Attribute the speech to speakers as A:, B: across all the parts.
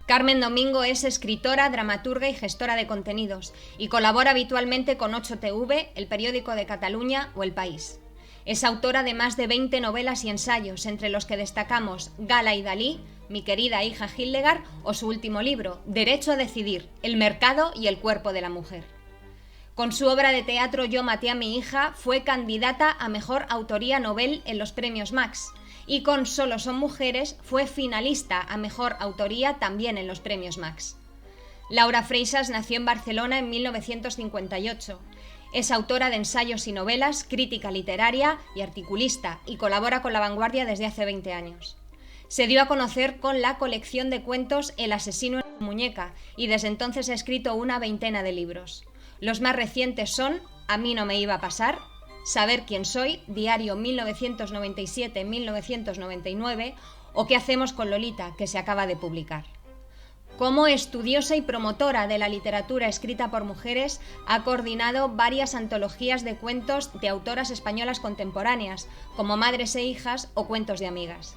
A: Carmen Domingo es escritora, dramaturga y gestora de contenidos y colabora habitualmente con 8TV, El Periódico de Cataluña o El País. Es autora de más de 20 novelas y ensayos, entre los que destacamos Gala y Dalí, Mi querida hija Hildegard o su último libro, Derecho a decidir, el mercado y el cuerpo de la mujer. Con su obra de teatro Yo maté a mi hija fue candidata a Mejor Autoría Novel en los premios Max y con Solo son mujeres fue finalista a Mejor Autoría también en los premios Max. Laura Freixas nació en Barcelona en 1958. Es autora de ensayos y novelas, crítica literaria y articulista y colabora con La Vanguardia desde hace 20 años. Se dio a conocer con la colección de cuentos El asesino en la muñeca y desde entonces ha escrito una veintena de libros. Los más recientes son A mí no me iba a pasar, Saber quién soy, diario 1997-1999 o ¿Qué hacemos con Lolita?, que se acaba de publicar. Como estudiosa y promotora de la literatura escrita por mujeres, ha coordinado varias antologías de cuentos de autoras españolas contemporáneas, como Madres e hijas o Cuentos de amigas.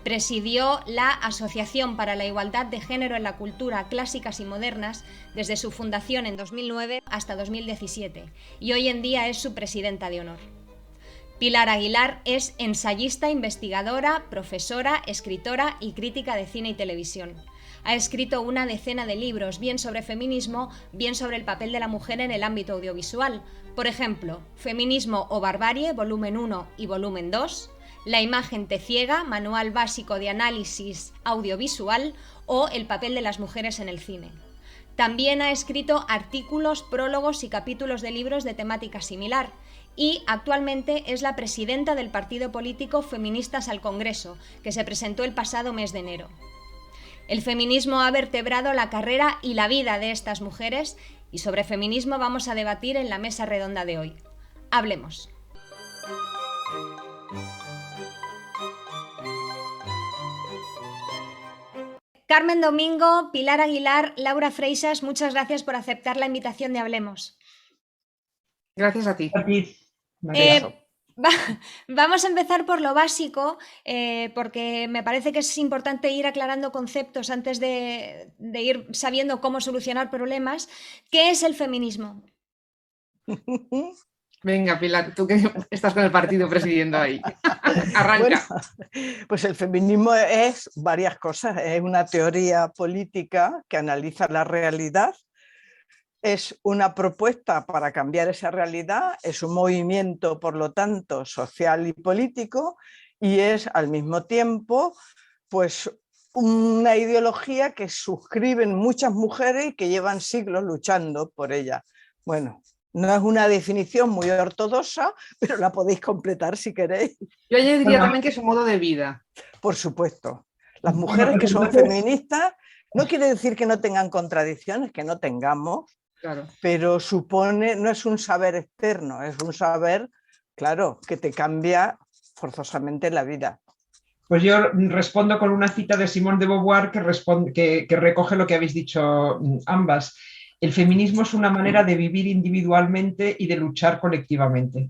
A: Presidió la Asociación para la Igualdad de Género en la Cultura, Clásicas y Modernas desde su fundación en 2009 hasta 2017 y hoy en día es su presidenta de honor. Pilar Aguilar es ensayista, investigadora, profesora, escritora y crítica de cine y televisión. Ha escrito una decena de libros, bien sobre feminismo, bien sobre el papel de la mujer en el ámbito audiovisual. Por ejemplo, Feminismo o barbarie, volumen 1 y volumen 2, La imagen te ciega, manual básico de análisis audiovisual o El papel de las mujeres en el cine. También ha escrito artículos, prólogos y capítulos de libros de temática similar y actualmente es la presidenta del partido político Feministas al Congreso, que se presentó el pasado mes de enero. El feminismo ha vertebrado la carrera y la vida de estas mujeres y sobre feminismo vamos a debatir en la mesa redonda de hoy. Hablemos. Carmen Domingo, Pilar Aguilar, Laura Freixas, muchas gracias por aceptar la invitación de Hablemos.
B: Gracias a ti.
A: Vamos a empezar por lo básico, porque me parece que es importante ir aclarando conceptos antes de ir sabiendo cómo solucionar problemas. ¿Qué es el feminismo?
B: Venga, Pilar, tú que estás con el partido presidiendo ahí. Arranca.
C: Bueno, pues el feminismo es varias cosas. Es una teoría política que analiza la realidad. Es una propuesta para cambiar esa realidad. Es un movimiento, por lo tanto, social y político. Y es, al mismo tiempo, pues una ideología que suscriben muchas mujeres y que llevan siglos luchando por ella. Bueno, no es una definición muy ortodoxa, pero la podéis completar si queréis.
B: Yo añadiría también que es un modo de vida.
C: Por supuesto. Las mujeres que son feministas no quiere decir que no tengan contradicciones, que no tengamos, claro, pero supone, no es un saber externo, es un saber, claro, que te cambia forzosamente la vida.
D: Pues yo respondo con una cita de Simone de Beauvoir que recoge lo que habéis dicho ambas. El feminismo es una manera de vivir individualmente y de luchar colectivamente.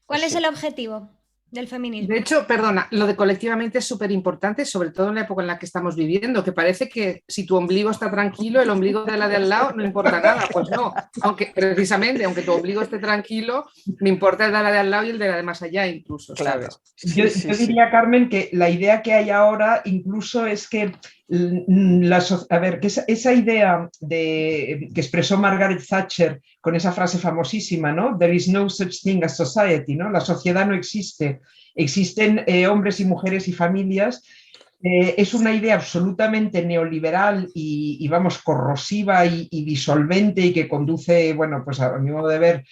A: ¿Cuál es el objetivo del feminismo?
B: De hecho, perdona, lo de colectivamente es súper importante, sobre todo en la época en la que estamos viviendo, que parece que si tu ombligo está tranquilo, el ombligo de la de al lado no importa nada. Pues no, aunque precisamente, aunque tu ombligo esté tranquilo, me importa el de la de al lado y el de la de más allá incluso,
D: claro. Yo diría, Carmen, que la idea que hay ahora incluso es que esa idea que expresó Margaret Thatcher con esa frase famosísima, ¿no? There is no such thing as society, ¿no? La sociedad no existe, existen hombres y mujeres y familias. Es una idea absolutamente neoliberal y vamos, corrosiva y disolvente y que conduce, bueno, pues a mi modo de ver,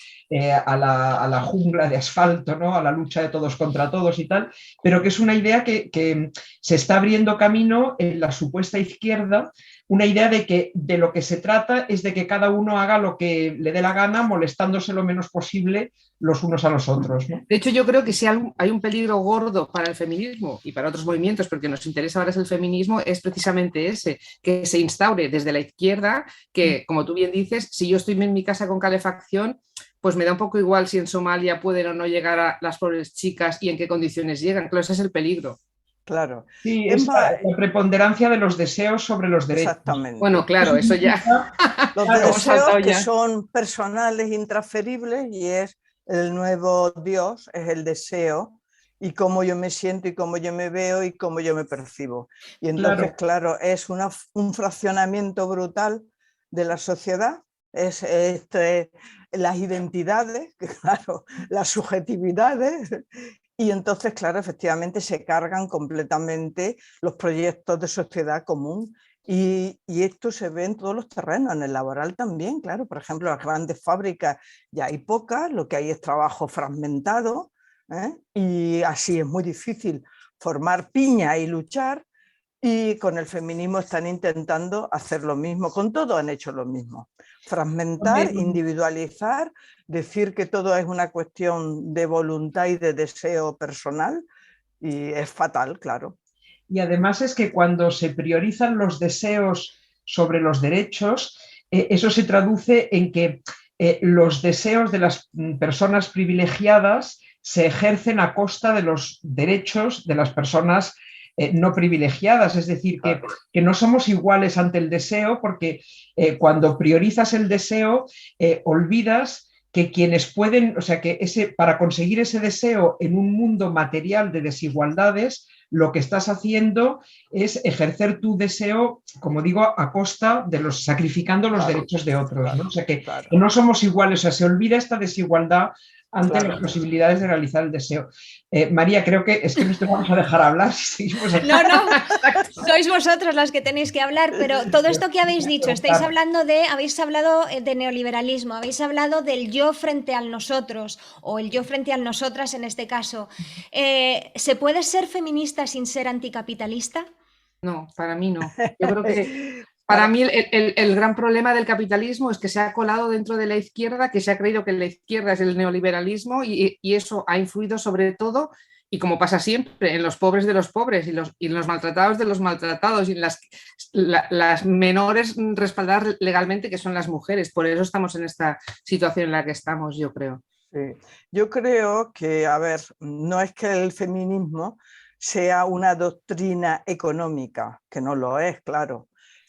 D: a la jungla de asfalto, ¿no? A la lucha de todos contra todos y tal, pero que es una idea que se está abriendo camino en la supuesta izquierda, una idea de que de lo que se trata es de que cada uno haga lo que le dé la gana, molestándose lo menos posible los unos a los otros, ¿no?
B: De hecho, yo creo que si hay un peligro gordo para el feminismo y para otros movimientos, porque nos interesa ahora es el feminismo, es precisamente ese, que se instaure desde la izquierda, que, como tú bien dices, si yo estoy en mi casa con calefacción, pues me da un poco igual si en Somalia pueden o no llegar a las pobres chicas y en qué condiciones llegan. Claro, ese es el peligro.
C: claro.
D: Sí,
C: Es
D: es
C: más,
D: la preponderancia de los deseos sobre los derechos.
C: exactamente.
B: Bueno, claro, eso ya.
C: Los
D: Claro,
B: hemos
C: deseos
B: saltado
C: que
B: ya.
C: son personales, intransferibles, y es el nuevo Dios, es el deseo, y cómo yo me siento y cómo yo me veo y cómo yo me percibo. Y entonces, claro, es un fraccionamiento brutal de la sociedad, es las identidades, claro, las subjetividades, y entonces, claro, efectivamente se cargan completamente los proyectos de sociedad común. Y esto se ve en todos los terrenos, en el laboral también, claro. Por ejemplo, las grandes fábricas ya hay pocas, lo que hay es trabajo fragmentado, ¿eh? Y así es muy difícil formar piña y luchar. Y con el feminismo están intentando hacer lo mismo, con todo han hecho lo mismo. Fragmentar, individualizar, decir que todo es una cuestión de voluntad y de deseo personal, y es fatal, claro.
D: Y además es que cuando se priorizan los deseos sobre los derechos, eso se traduce en que los deseos de las personas privilegiadas se ejercen a costa de los derechos de las personas no privilegiadas. Es decir, que no somos iguales ante el deseo, porque cuando priorizas el deseo, olvidas que quienes pueden, o sea, que para conseguir ese deseo en un mundo material de desigualdades, lo que estás haciendo es ejercer tu deseo, como digo, a costa de sacrificando los derechos de otros, ¿no? O sea, que no somos iguales, o sea, se olvida esta desigualdad ante las posibilidades de realizar el deseo. María, creo que es que nos vamos a dejar hablar si seguimos aquí.
A: No, sois vosotros las que tenéis que hablar, pero todo esto que habéis dicho, habéis hablado de neoliberalismo, habéis hablado del yo frente al nosotros, o el yo frente al nosotras en este caso. ¿Se puede ser feminista sin ser anticapitalista?
B: No, para mí no. Yo creo que para mí el gran problema del capitalismo es que se ha colado dentro de la izquierda, que se ha creído que la izquierda es el neoliberalismo y eso ha influido sobre todo, y como pasa siempre, en los pobres de los pobres y los maltratados de los maltratados y las menores respaldadas legalmente, que son las mujeres. Por eso estamos en esta situación en la que estamos, yo creo.
C: Sí. Yo creo que, a ver, no es que el feminismo sea una doctrina económica, que no lo es, claro.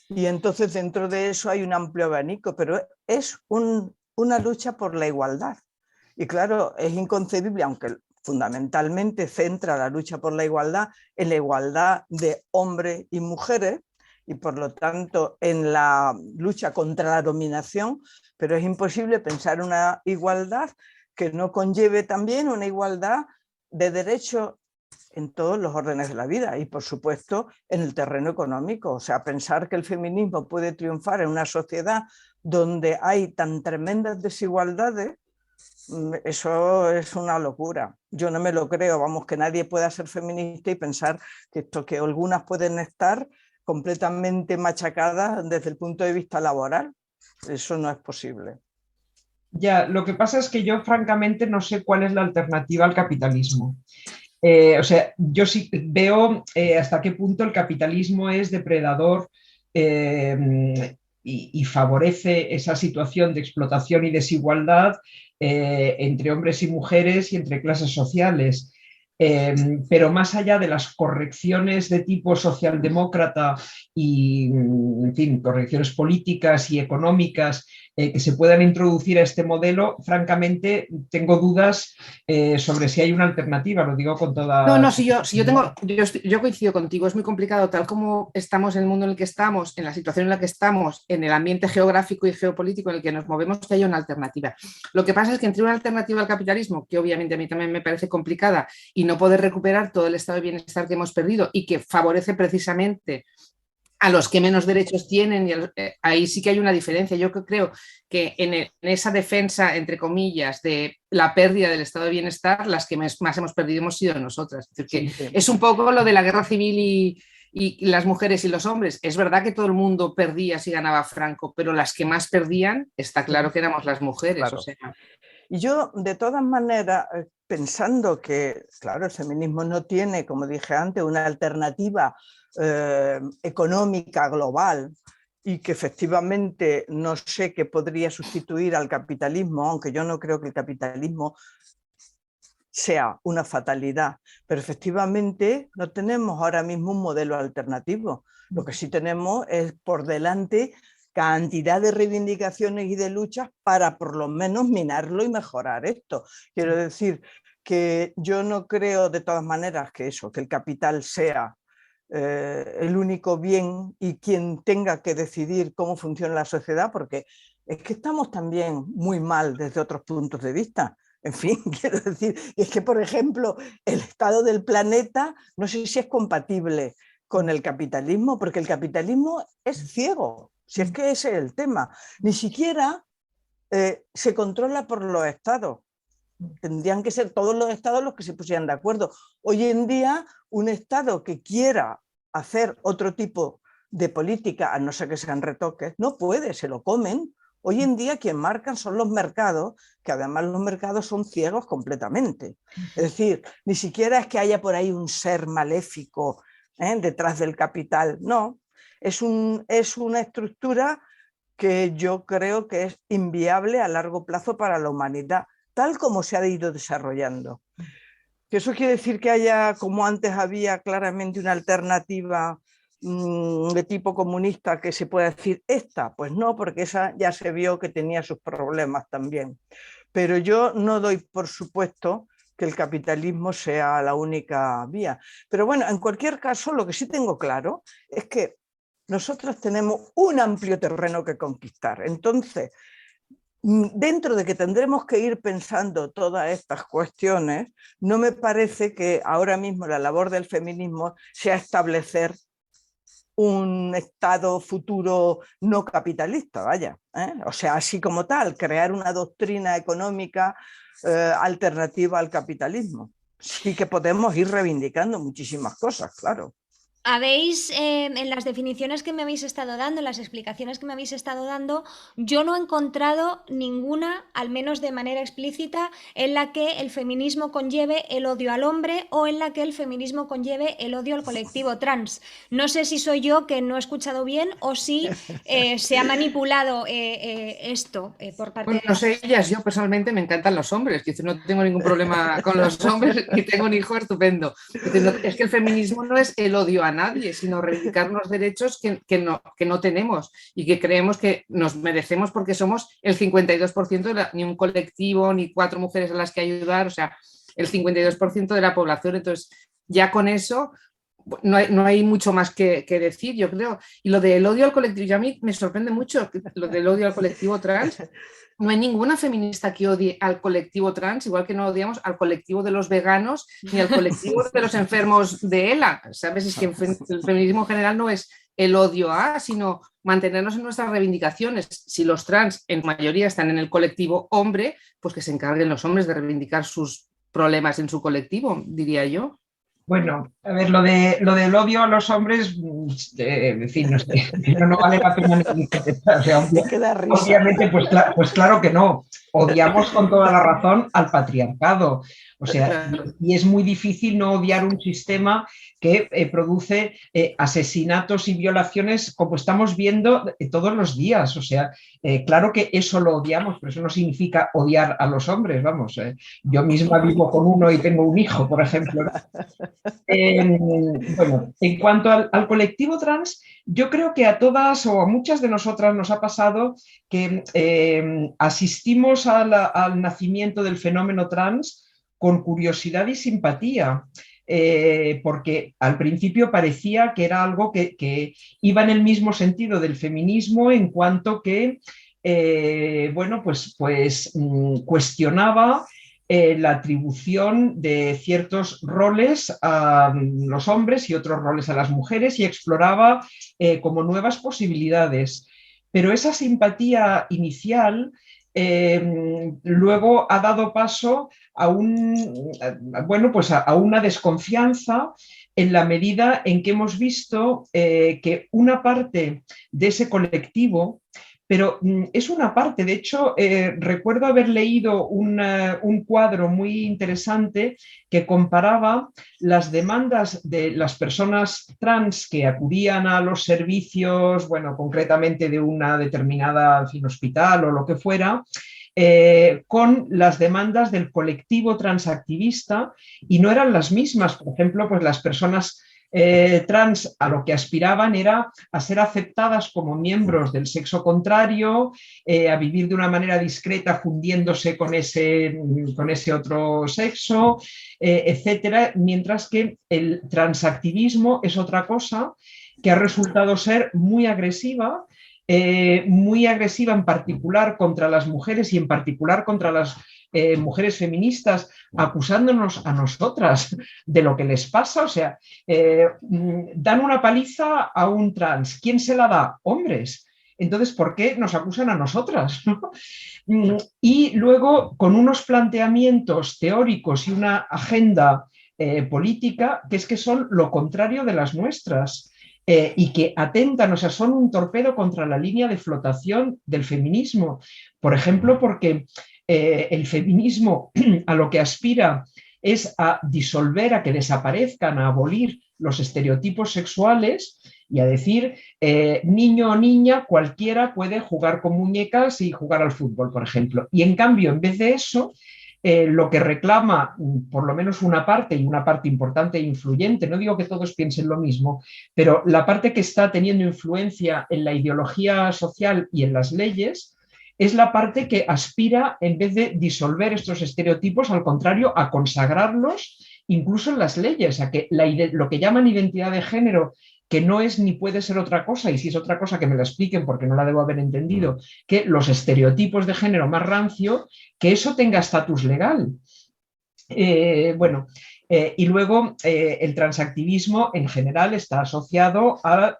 C: Y entonces dentro de eso hay un amplio abanico, pero es una lucha por la igualdad. Y claro, es inconcebible, aunque fundamentalmente centra la lucha por la igualdad en la igualdad de hombres y mujeres, y por lo tanto en la lucha contra la dominación, pero es imposible pensar una igualdad que no conlleve también una igualdad de derechos en todos los órdenes de la vida y, por supuesto, en el terreno económico. O sea, pensar que el feminismo puede triunfar en una sociedad donde hay tan tremendas desigualdades, eso es una locura. Yo no me lo creo, vamos, que nadie pueda ser feminista y pensar que algunas pueden estar completamente machacadas desde el punto de vista laboral. Eso no es posible.
D: Ya, lo que pasa es que yo francamente no sé cuál es la alternativa al capitalismo. O sea, yo sí veo hasta qué punto el capitalismo es depredador y favorece esa situación de explotación y desigualdad entre hombres y mujeres y entre clases sociales. Pero más allá de las correcciones de tipo socialdemócrata y, en fin, correcciones políticas y económicas que se puedan introducir a este modelo, francamente tengo dudas sobre si hay una alternativa, lo digo con toda...
B: No, yo coincido contigo, es muy complicado, tal como estamos en el mundo en el que estamos, en la situación en la que estamos, en el ambiente geográfico y geopolítico en el que nos movemos, que haya una alternativa. Lo que pasa es que entre una alternativa al capitalismo, que obviamente a mí también me parece complicada, y no poder recuperar todo el estado de bienestar que hemos perdido y que favorece precisamente a los que menos derechos tienen, y ahí sí que hay una diferencia. Yo creo que en esa defensa, entre comillas, de la pérdida del estado de bienestar, las que más hemos perdido hemos sido nosotras. Es decir, que es un poco lo de la guerra civil y las mujeres y los hombres. Es verdad que todo el mundo perdía si ganaba Franco, pero las que más perdían, está claro que éramos las mujeres. Claro. O sea.
C: Y yo, de todas maneras, pensando que, claro, el feminismo no tiene, como dije antes, una alternativa económica global, y que efectivamente no sé qué podría sustituir al capitalismo, aunque yo no creo que el capitalismo sea una fatalidad, pero efectivamente no tenemos ahora mismo un modelo alternativo. Lo que sí tenemos es por delante cantidad de reivindicaciones y de luchas para por lo menos minarlo y mejorar esto. Quiero decir que yo no creo de todas maneras que el capital sea el único bien y quien tenga que decidir cómo funciona la sociedad, porque es que estamos también muy mal desde otros puntos de vista. En fin, quiero decir, es que, por ejemplo, el estado del planeta no sé si es compatible con el capitalismo, porque el capitalismo es ciego, si es que ese es el tema. Ni siquiera se controla por los estados. Tendrían que ser todos los estados los que se pusieran de acuerdo. Hoy en día, un estado que quiera hacer otro tipo de política, a no ser que sean retoques, no puede, se lo comen. Hoy en día quien marcan son los mercados, que además los mercados son ciegos completamente. Es decir, ni siquiera es que haya por ahí un ser maléfico detrás del capital, no. Es una estructura que yo creo que es inviable a largo plazo para la humanidad, tal como se ha ido desarrollando. Que eso quiere decir que haya, como antes había claramente una alternativa de tipo comunista que se pueda decir esta, pues no, porque esa ya se vio que tenía sus problemas también. Pero yo no doy por supuesto que el capitalismo sea la única vía. Pero bueno, en cualquier caso, lo que sí tengo claro es que nosotros tenemos un amplio terreno que conquistar. Entonces, dentro de que tendremos que ir pensando todas estas cuestiones, no me parece que ahora mismo la labor del feminismo sea establecer un estado futuro no capitalista, vaya, o sea, así como tal, crear una doctrina económica alternativa al capitalismo. Sí que podemos ir reivindicando muchísimas cosas, claro.
A: Habéis, en las definiciones que me habéis estado dando, en las explicaciones que me habéis estado dando, yo no he encontrado ninguna, al menos de manera explícita, en la que el feminismo conlleve el odio al hombre o en la que el feminismo conlleve el odio al colectivo trans. No sé si soy yo que no he escuchado bien o si se ha manipulado esto por parte
B: Bueno, no sé ellas, yo personalmente me encantan los hombres, que no tengo ningún problema con los hombres y tengo un hijo estupendo. Es que el feminismo no es el odio a nadie, sino reivindicar unos derechos que no tenemos y que creemos que nos merecemos porque somos el 52% ni un colectivo, ni 4 mujeres a las que ayudar, o sea, el 52% de la población. Entonces, ya con eso no hay mucho más que decir, yo creo. Y lo del odio al colectivo, yo a mí me sorprende mucho lo del odio al colectivo trans. No hay ninguna feminista que odie al colectivo trans, igual que no odiamos al colectivo de los veganos ni al colectivo de los enfermos de ELA, ¿sabes? Es que el feminismo en general no es el odio a, sino mantenernos en nuestras reivindicaciones. Si los trans en mayoría están en el colectivo hombre, pues que se encarguen los hombres de reivindicar sus problemas en su colectivo, diría yo.
D: Bueno, a ver, lo del odio a los hombres, en fin, no sé, no vale la pena ni contestar. O sea, obviamente, pues claro que no. Odiamos con toda la razón al patriarcado. O sea, y es muy difícil no odiar un sistema que produce asesinatos y violaciones como estamos viendo todos los días. O sea, claro que eso lo odiamos, pero eso no significa odiar a los hombres, vamos. Yo misma vivo con uno y tengo un hijo, por ejemplo. Bueno, en cuanto al colectivo trans, yo creo que a todas o a muchas de nosotras nos ha pasado que asistimos al nacimiento del fenómeno trans con curiosidad y simpatía, porque al principio parecía que era algo que iba en el mismo sentido del feminismo en cuanto que, bueno, pues cuestionaba la atribución de ciertos roles a los hombres y otros roles a las mujeres y exploraba como nuevas posibilidades. Pero esa simpatía inicial luego ha dado paso a una desconfianza en la medida en que hemos visto que una parte de ese colectivo, pero es una parte, de hecho, recuerdo haber leído un cuadro muy interesante que comparaba las demandas de las personas trans que acudían a los servicios, bueno, concretamente de una determinada hospital o lo que fuera, con las demandas del colectivo transactivista y no eran las mismas. Por ejemplo, pues las personas trans a lo que aspiraban era a ser aceptadas como miembros del sexo contrario, a vivir de una manera discreta fundiéndose con ese otro sexo, etcétera, mientras que el transactivismo es otra cosa que ha resultado ser muy agresiva en particular contra las mujeres y en particular contra las mujeres feministas, acusándonos a nosotras de lo que les pasa. O sea, dan una paliza a un trans. ¿Quién se la da? Hombres. Entonces, ¿por qué nos acusan a nosotras? Y luego, con unos planteamientos teóricos y una agenda política que son lo contrario de las nuestras. Y que atentan, o sea, son un torpedo contra la línea de flotación del feminismo. Por ejemplo, porque el feminismo a lo que aspira es a disolver, a que desaparezcan, a abolir los estereotipos sexuales y a decir, niño o niña, cualquiera puede jugar con muñecas y jugar al fútbol, por ejemplo. Y en cambio, en vez de eso, lo que reclama por lo menos una parte, y una parte importante e influyente, no digo que todos piensen lo mismo, pero la parte que está teniendo influencia en la ideología social y en las leyes, es la parte que aspira, en vez de disolver estos estereotipos, al contrario, a consagrarlos incluso en las leyes, a que lo que llaman identidad de género, que no es ni puede ser otra cosa, y si es otra cosa que me la expliquen porque no la debo haber entendido, que los estereotipos de género más rancio, que eso tenga estatus legal. Y luego el transactivismo en general está asociado a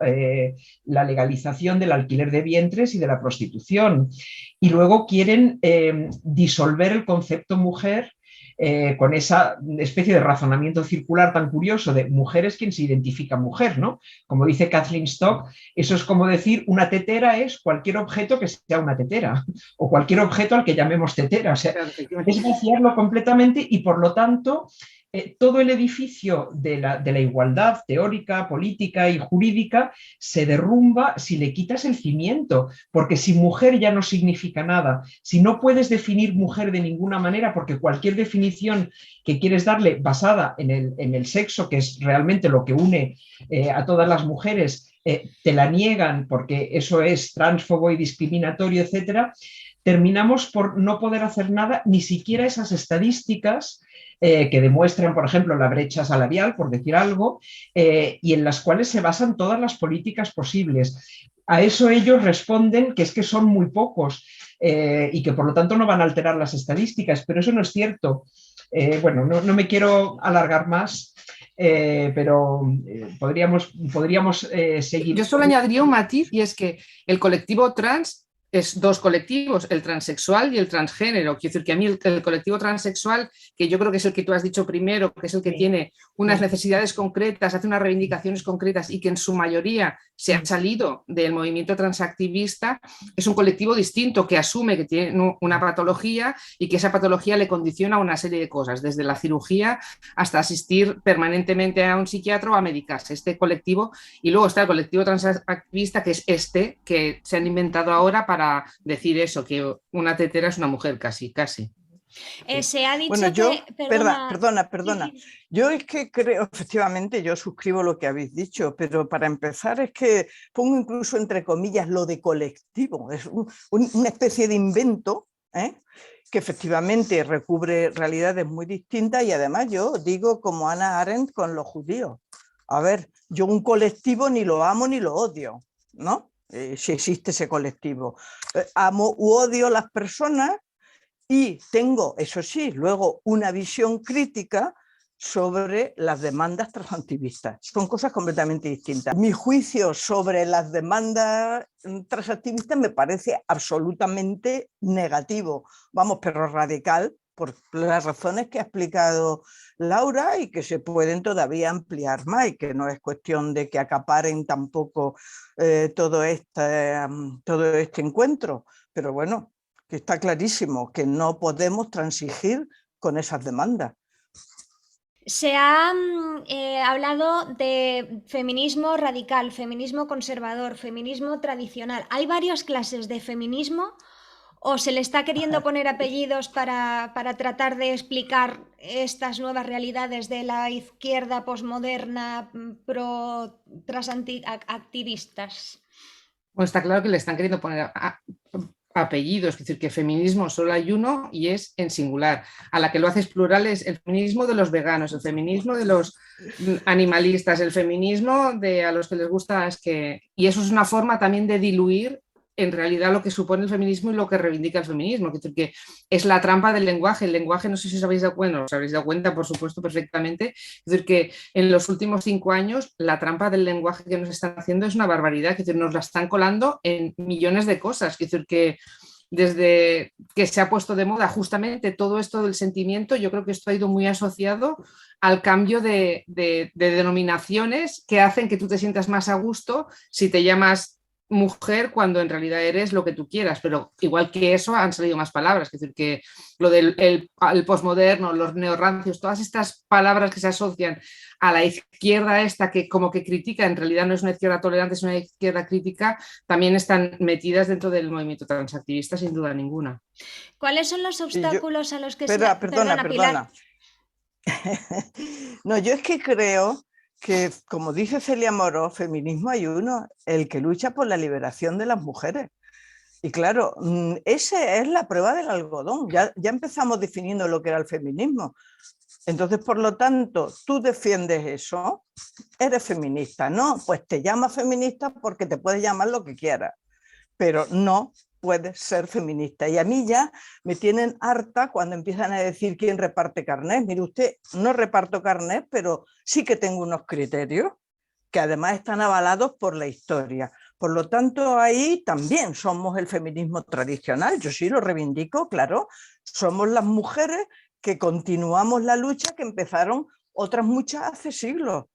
D: la legalización del alquiler de vientres y de la prostitución. Y luego quieren disolver el concepto mujer con esa especie de razonamiento circular tan curioso de mujer es quien se identifica mujer, ¿no? Como dice Kathleen Stock, eso es como decir una tetera es cualquier objeto que sea una tetera o cualquier objeto al que llamemos tetera. O sea, es vaciarlo completamente y por lo tanto todo el edificio de la igualdad teórica, política y jurídica se derrumba si le quitas el cimiento, porque si mujer ya no significa nada, si no puedes definir mujer de ninguna manera, porque cualquier definición que quieres darle basada en el sexo, que es realmente lo que une a todas las mujeres, te la niegan porque eso es transfobo y discriminatorio, etcétera, terminamos por no poder hacer nada, ni siquiera esas estadísticas que demuestran, por ejemplo, la brecha salarial, por decir algo, y en las cuales se basan todas las políticas posibles. A eso ellos responden que es que son muy pocos y que por lo tanto no van a alterar las estadísticas, pero eso no es cierto. Bueno, no me quiero alargar más. Pero podríamos seguir.
B: Yo solo añadiría un matiz y es que el colectivo trans es dos colectivos, el transexual y el transgénero. Quiero decir que a mí el colectivo transexual, que yo creo que es el que tú has dicho primero, que es el que tiene unas necesidades concretas, hace unas reivindicaciones concretas y que en su mayoría se ha salido del movimiento transactivista, es un colectivo distinto que asume que tiene una patología y que esa patología le condiciona una serie de cosas, desde la cirugía hasta asistir permanentemente a un psiquiatra o a medicarse. Este colectivo, y luego está el colectivo transactivista, que es este, que se han inventado ahora para decir eso, que una tetera es una mujer casi.
A: Se ha dicho
C: bueno, yo,
A: que...
C: Perdona. Yo es que creo, efectivamente, yo suscribo lo que habéis dicho, pero para empezar es que pongo incluso entre comillas lo de colectivo, es una especie de invento, que efectivamente recubre realidades muy distintas y además yo digo como Hannah Arendt con los judíos. A ver, yo un colectivo ni lo amo ni lo odio, ¿no? Si existe ese colectivo. Amo u odio las personas y tengo, eso sí, luego una visión crítica sobre las demandas transactivistas. Son cosas completamente distintas. Mi juicio sobre las demandas transactivistas me parece absolutamente negativo, vamos, pero radical, por las razones que ha explicado Laura y que se pueden todavía ampliar más y que no es cuestión de que acaparen tampoco todo este encuentro, pero bueno, que está clarísimo que no podemos transigir con esas demandas.
A: Se ha hablado de feminismo radical, feminismo conservador, feminismo tradicional. ¿Hay varias clases de feminismo ¿O se le está queriendo poner apellidos para tratar de explicar estas nuevas realidades de la izquierda posmoderna activistas?
B: Bueno, está claro que le están queriendo poner apellidos, es decir, que feminismo solo hay uno y es en singular. A la que lo haces plural es el feminismo de los veganos, el feminismo de los animalistas, el feminismo de a los que les gusta es que... Y eso es una forma también de diluir en realidad lo que supone el feminismo y lo que reivindica el feminismo, es decir, que es la trampa del lenguaje. El lenguaje, no sé si os habéis dado cuenta, os habéis dado cuenta, por supuesto, perfectamente, es decir, que en los últimos 5 años la trampa del lenguaje que nos están haciendo es una barbaridad, es decir, nos la están colando en millones de cosas, es decir, que desde que se ha puesto de moda justamente todo esto del sentimiento, yo creo que esto ha ido muy asociado al cambio de denominaciones que hacen que tú te sientas más a gusto si te llamas mujer cuando en realidad eres lo que tú quieras, pero igual que eso han salido más palabras, es decir, que lo del el posmoderno, los neorrancios, todas estas palabras que se asocian a la izquierda esta que como que critica, en realidad no es una izquierda tolerante, es una izquierda crítica, también están metidas dentro del movimiento transactivista sin duda ninguna.
A: ¿Cuáles son los obstáculos a los que
C: Perdona. No, yo es que creo que, como dice Celia Moró, feminismo hay uno, el que lucha por la liberación de las mujeres. Y claro, esa es la prueba del algodón. Ya empezamos definiendo lo que era el feminismo. Entonces, por lo tanto, tú defiendes eso, eres feminista, ¿no? Pues te llamas feminista porque te puedes llamar lo que quieras, pero no puedes ser feminista. Y a mí ya me tienen harta cuando empiezan a decir quién reparte carnet. Mire usted, no reparto carnet, pero sí que tengo unos criterios que además están avalados por la historia. Por lo tanto, ahí también somos el feminismo tradicional. Yo sí lo reivindico, claro. Somos las mujeres que continuamos la lucha que empezaron otras muchas hace siglos.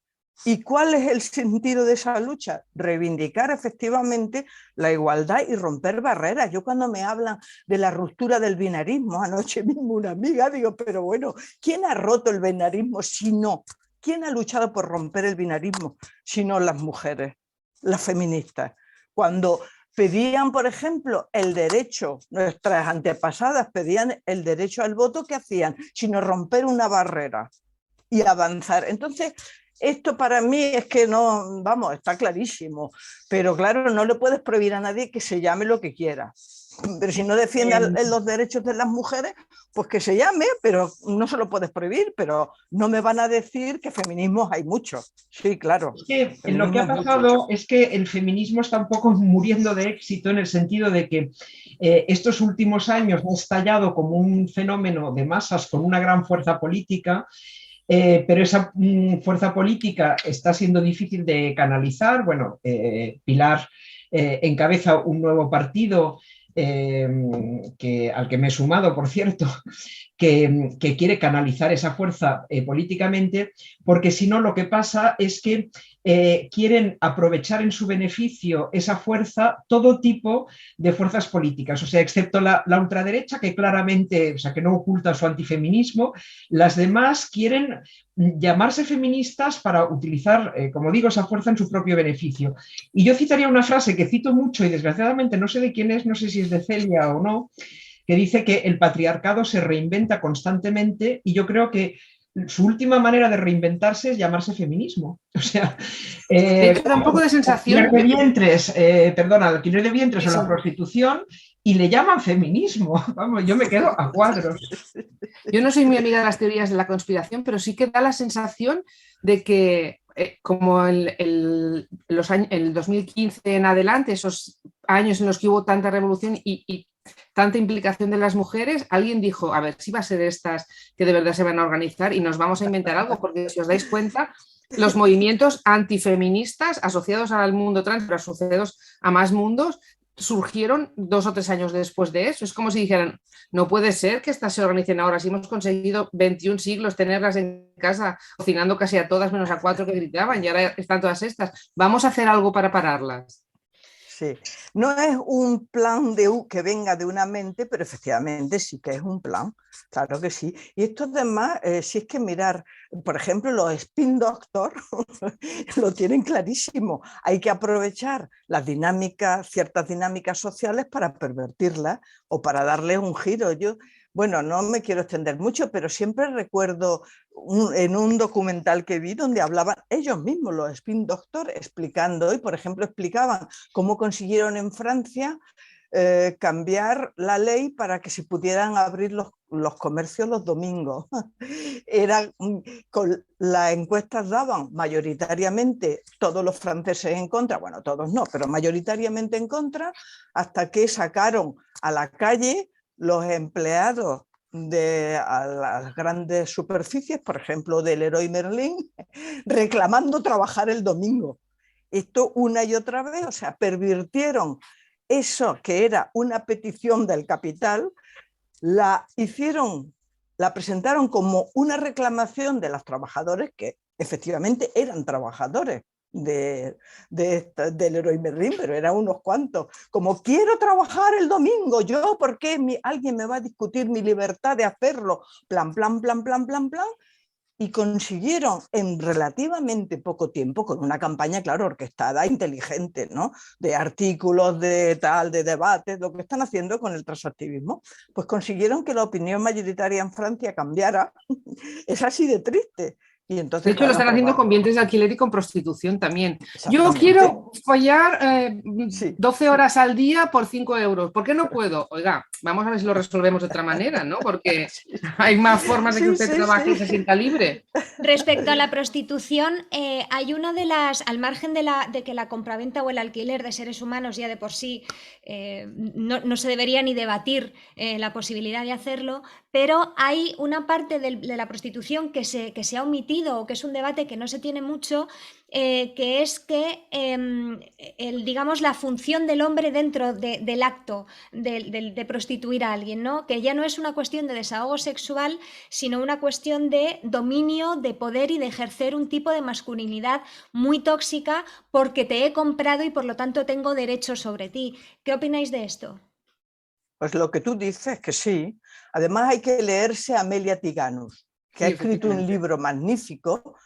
C: ¿Y cuál es el sentido de esa lucha? Reivindicar efectivamente la igualdad y romper barreras. Yo cuando me hablan de la ruptura del binarismo, anoche mismo una amiga, digo, pero bueno, ¿quién ha roto el binarismo si no? ¿Quién ha luchado por romper el binarismo si no las mujeres, las feministas? Cuando pedían, por ejemplo, el derecho, nuestras antepasadas pedían el derecho al voto, ¿qué hacían? Sino romper una barrera y avanzar. Entonces, esto para mí es que no, vamos, está clarísimo, pero claro, no le puedes prohibir a nadie que se llame lo que quiera. Pero si no defiende los derechos de las mujeres, pues que se llame, pero no se lo puedes prohibir, pero no me van a decir que feminismos hay muchos. Sí, claro.
D: Es que lo que ha pasado es que el feminismo está un poco muriendo de éxito en el sentido de que estos últimos años ha estallado como un fenómeno de masas con una gran fuerza política. Pero esa fuerza política está siendo difícil de canalizar. Bueno, Pilar encabeza un nuevo partido al que me he sumado, por cierto, que quiere canalizar esa fuerza políticamente, porque si no lo que pasa es que quieren aprovechar en su beneficio esa fuerza todo tipo de fuerzas políticas, o sea, excepto la ultraderecha que claramente, o sea, que no oculta su antifeminismo, las demás quieren llamarse feministas para utilizar, como digo, esa fuerza en su propio beneficio. Y yo citaría una frase que cito mucho y desgraciadamente no sé de quién es, no sé si es de Celia o no, que dice que el patriarcado se reinventa constantemente y yo creo que su última manera de reinventarse es llamarse feminismo. O sea,
B: da un poco de sensación.
D: Alquiler de vientres, alquiler de vientres o la prostitución y le llaman feminismo. Vamos, yo me quedo a cuadros.
B: Yo no soy muy amiga de las teorías de la conspiración, pero sí que da la sensación de que como el 2015 en adelante, esos años en los que hubo tanta revolución y tanta implicación de las mujeres, alguien dijo, a ver si va a ser estas que de verdad se van a organizar y nos vamos a inventar algo, porque si os dais cuenta, los movimientos antifeministas asociados al mundo trans, pero asociados a más mundos, surgieron 2 o 3 años después de eso. Es como si dijeran, no puede ser que estas se organicen ahora, si hemos conseguido 21 siglos tenerlas en casa, cocinando casi a todas menos a 4 que gritaban y ahora están todas estas. Vamos a hacer algo para pararlas.
C: Sí, No es un plan que venga de una mente, pero efectivamente sí que es un plan, claro que sí. Y esto además, si es que mirar, por ejemplo, los spin doctor lo tienen clarísimo. Hay que aprovechar las dinámicas, ciertas dinámicas sociales para pervertirlas o para darle un giro. Bueno, no me quiero extender mucho, pero siempre recuerdo en un documental que vi donde hablaban ellos mismos, los spin doctor, explicando, y por ejemplo explicaban cómo consiguieron en Francia cambiar la ley para que se pudieran abrir los comercios los domingos. Las encuestas daban mayoritariamente todos los franceses en contra, bueno, todos no, pero mayoritariamente en contra, hasta que sacaron a la calle los empleados de a las grandes superficies, por ejemplo del Leroy Merlin, reclamando trabajar el domingo. Esto una y otra vez, o sea, pervirtieron eso que era una petición del capital, la presentaron como una reclamación de los trabajadores que efectivamente eran trabajadores del Leroy Merlin, pero eran unos cuantos, como quiero trabajar el domingo, yo, ¿por qué alguien me va a discutir mi libertad de hacerlo? Plan, plan, plan, plan, plan, plan. Y consiguieron en relativamente poco tiempo, con una campaña, claro, orquestada, inteligente, ¿no? De artículos, de debates, lo que están haciendo con el transactivismo, pues consiguieron que la opinión mayoritaria en Francia cambiara. Es así de triste. Y entonces,
B: de hecho,
C: claro,
B: lo están haciendo con vientres de alquiler y con prostitución también. Yo
C: exactamente.
B: quiero follar
C: Sí,
B: 12 horas al día por 5 euros. ¿Por qué no puedo? Oiga, vamos a ver si lo resolvemos de otra manera, ¿no? Porque hay más formas de que usted trabaje y se sienta libre.
A: Respecto a la prostitución, hay una de las, al margen de que la compraventa o el alquiler de seres humanos ya de por sí no se debería ni debatir la posibilidad de hacerlo, pero hay una parte de la prostitución que se ha omitido o que es un debate que no se tiene mucho, que es que digamos, la función del hombre dentro del acto de prostituir a alguien, ¿no? Que ya no es una cuestión de desahogo sexual, sino una cuestión de dominio, de poder y de ejercer un tipo de masculinidad muy tóxica porque te he comprado y por lo tanto tengo derechos sobre ti. ¿Qué opináis de esto?
C: Pues lo que tú dices, que sí. Además hay que leerse a Amelia Tiganus, que ha escrito un libro magnífico,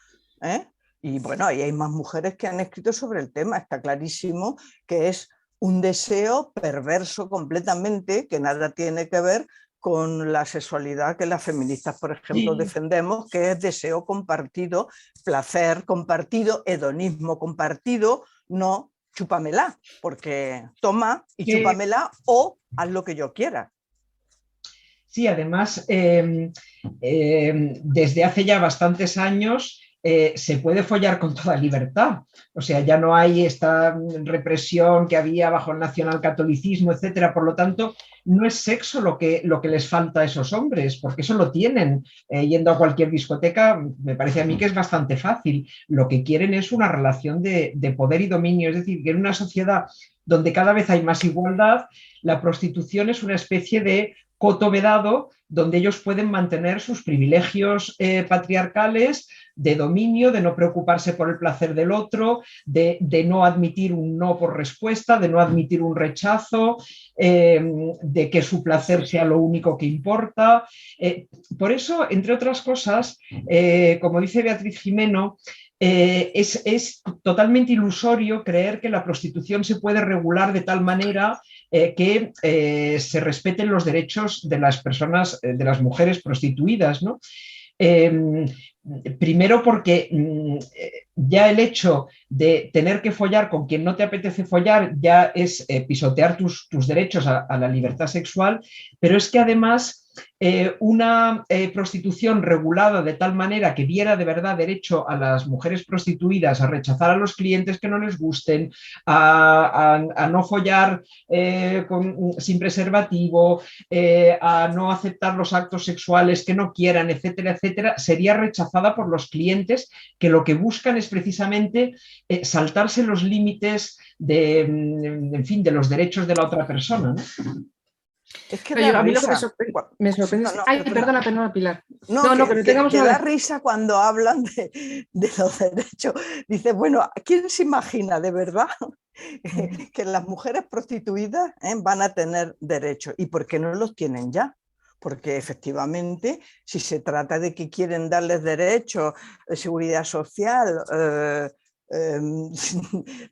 C: ¿eh? Y bueno, ahí hay más mujeres que han escrito sobre el tema, está clarísimo que es un deseo perverso completamente, que nada tiene que ver con la sexualidad que las feministas, por ejemplo, defendemos, que es deseo compartido, placer compartido, hedonismo compartido, no chúpamela, porque toma y chúpamela o haz lo que yo quiera.
D: Sí, además, desde hace ya bastantes años se puede follar con toda libertad. O sea, ya no hay esta represión que había bajo el nacionalcatolicismo, etcétera. Por lo tanto, no es sexo lo que les falta a esos hombres, porque eso lo tienen. Yendo a cualquier discoteca, me parece a mí que es bastante fácil. Lo que quieren es una relación de poder y dominio. Es decir, que en una sociedad donde cada vez hay más igualdad, la prostitución es una especie de coto vedado donde ellos pueden mantener sus privilegios patriarcales de dominio, de no preocuparse por el placer del otro, de no admitir un no por respuesta, de no admitir un rechazo, de que su placer sea lo único que importa. Por eso, entre otras cosas, como dice Beatriz Gimeno, es totalmente ilusorio creer que la prostitución se puede regular de tal manera que se respeten los derechos de las personas, de las mujeres prostituidas, ¿no? Primero porque ya el hecho de tener que follar con quien no te apetece follar ya es pisotear tus derechos a la libertad sexual, pero es que además una prostitución regulada de tal manera que diera de verdad derecho a las mujeres prostituidas a rechazar a los clientes que no les gusten, a no follar sin preservativo, a no aceptar los actos sexuales que no quieran, etcétera, etcétera, sería rechazada por los clientes que lo que buscan es precisamente saltarse los límites en fin, de los derechos de la otra persona, ¿no?
C: Es que
B: Pero
C: da
B: a mí lo que
C: risa.
B: me sorprende
C: No,
B: es... Ay, perdona, Pilar.
C: No,
B: pero tengamos
C: que
B: una...
C: da risa cuando hablan de los derechos. Dice, bueno, ¿quién se imagina de verdad que las mujeres prostituidas van a tener derechos? ¿Y por qué no los tienen ya? Porque efectivamente, si se trata de que quieren darles derechos de seguridad social,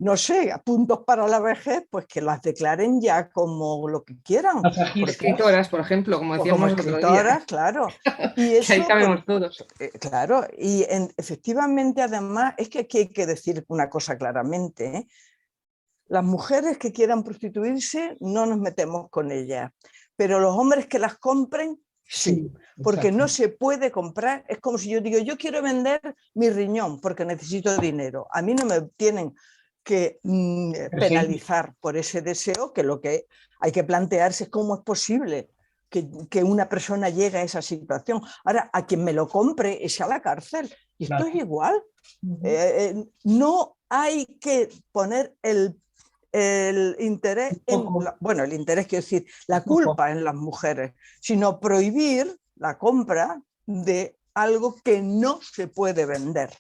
C: no sé, puntos para la vejez, pues que las declaren ya como lo que quieran.
B: Escritoras, por ejemplo, como
C: Pues
B: decíamos
C: como
B: el otro
C: escritoras,
B: día.
C: claro. Y
B: Que ahí
C: eso, pues,
B: cabemos todos.
C: claro, y efectivamente además es que aquí hay que decir una cosa claramente, ¿eh? Las mujeres que quieran prostituirse no nos metemos con ellas, pero los hombres que las compren, sí, porque no se puede comprar. Es como si yo digo, yo quiero vender mi riñón porque necesito dinero. A mí no me tienen que penalizar por ese deseo, que lo que hay que plantearse es cómo es posible que una persona llegue a esa situación. Ahora, a quien me lo compre es a la cárcel. Y esto es igual. No hay que poner el interés bueno, el interés, quiero decir, la culpa en las mujeres, sino prohibir la compra de algo que no se puede vender,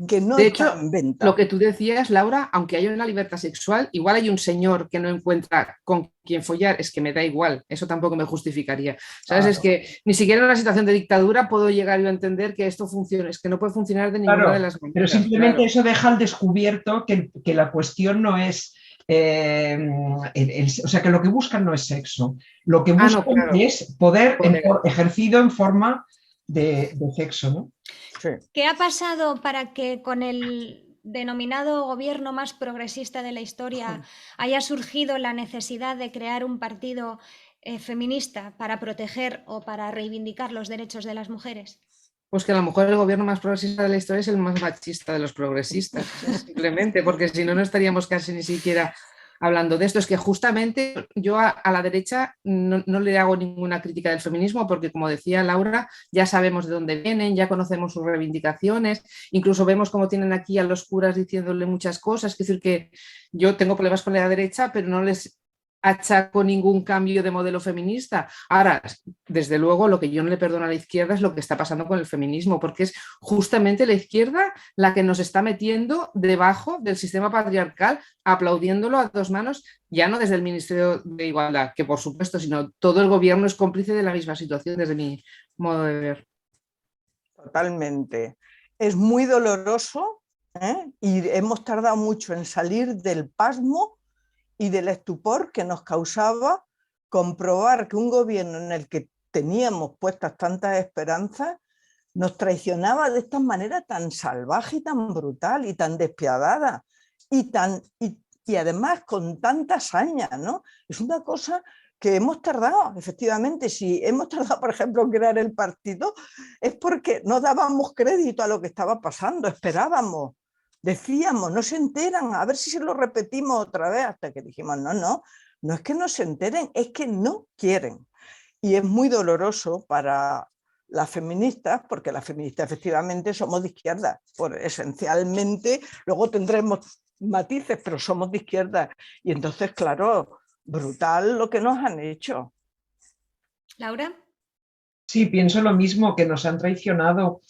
C: que no
B: De
C: está
B: hecho,
C: en venta.
B: lo que tú decías, Laura, aunque haya una libertad sexual, igual hay un señor que no encuentra con quién follar, es que me da igual, eso tampoco me justificaría. ¿Sabes? Es que ni siquiera en una situación de dictadura puedo llegar yo a entender que esto funcione, es que no puede funcionar de ninguna de las maneras.
D: Pero simplemente eso deja al descubierto que la cuestión no es... o sea, que lo que buscan no es sexo, lo que buscan es poder ejercido en forma de sexo, ¿no?
C: Sí.
A: ¿Qué ha pasado para que con el denominado gobierno más progresista de la historia haya surgido la necesidad de crear un partido feminista para proteger o para reivindicar los derechos de las mujeres?
B: Pues que a lo mejor el gobierno más progresista de la historia es el más machista de los progresistas, simplemente, porque si no, no estaríamos casi ni siquiera hablando de esto. Es que justamente yo a la derecha no le hago ninguna crítica del feminismo, porque como decía Laura, ya sabemos de dónde vienen, ya conocemos sus reivindicaciones, incluso vemos cómo tienen aquí a los curas diciéndole muchas cosas. Es decir, que yo tengo problemas con la derecha, pero no les achaco ningún cambio de modelo feminista. Ahora, desde luego, lo que yo no le perdono a la izquierda es lo que está pasando con el feminismo, porque es justamente la izquierda la que nos está metiendo debajo del sistema patriarcal, aplaudiéndolo a dos manos, ya no desde el Ministerio de Igualdad, que por supuesto, sino todo el gobierno es cómplice de la misma situación, desde mi modo de ver.
C: Totalmente. Es muy doloroso, y hemos tardado mucho en salir del pasmo y del estupor que nos causaba comprobar que un gobierno en el que teníamos puestas tantas esperanzas nos traicionaba de esta manera tan salvaje y tan brutal y tan despiadada y además con tanta saña, ¿no? Es una cosa que hemos tardado, efectivamente. Si hemos tardado, por ejemplo, en crear el partido, es porque no dábamos crédito a lo que estaba pasando, esperábamos. Decíamos, no se enteran, a ver si se lo repetimos otra vez, hasta que dijimos, no es que no se enteren, es que no quieren. Y es muy doloroso para las feministas, porque las feministas efectivamente somos de izquierda, esencialmente, luego tendremos matices, pero somos de izquierda. Y entonces, claro, brutal lo que nos han hecho.
A: ¿Laura?
D: Sí, pienso lo mismo, que nos han traicionado.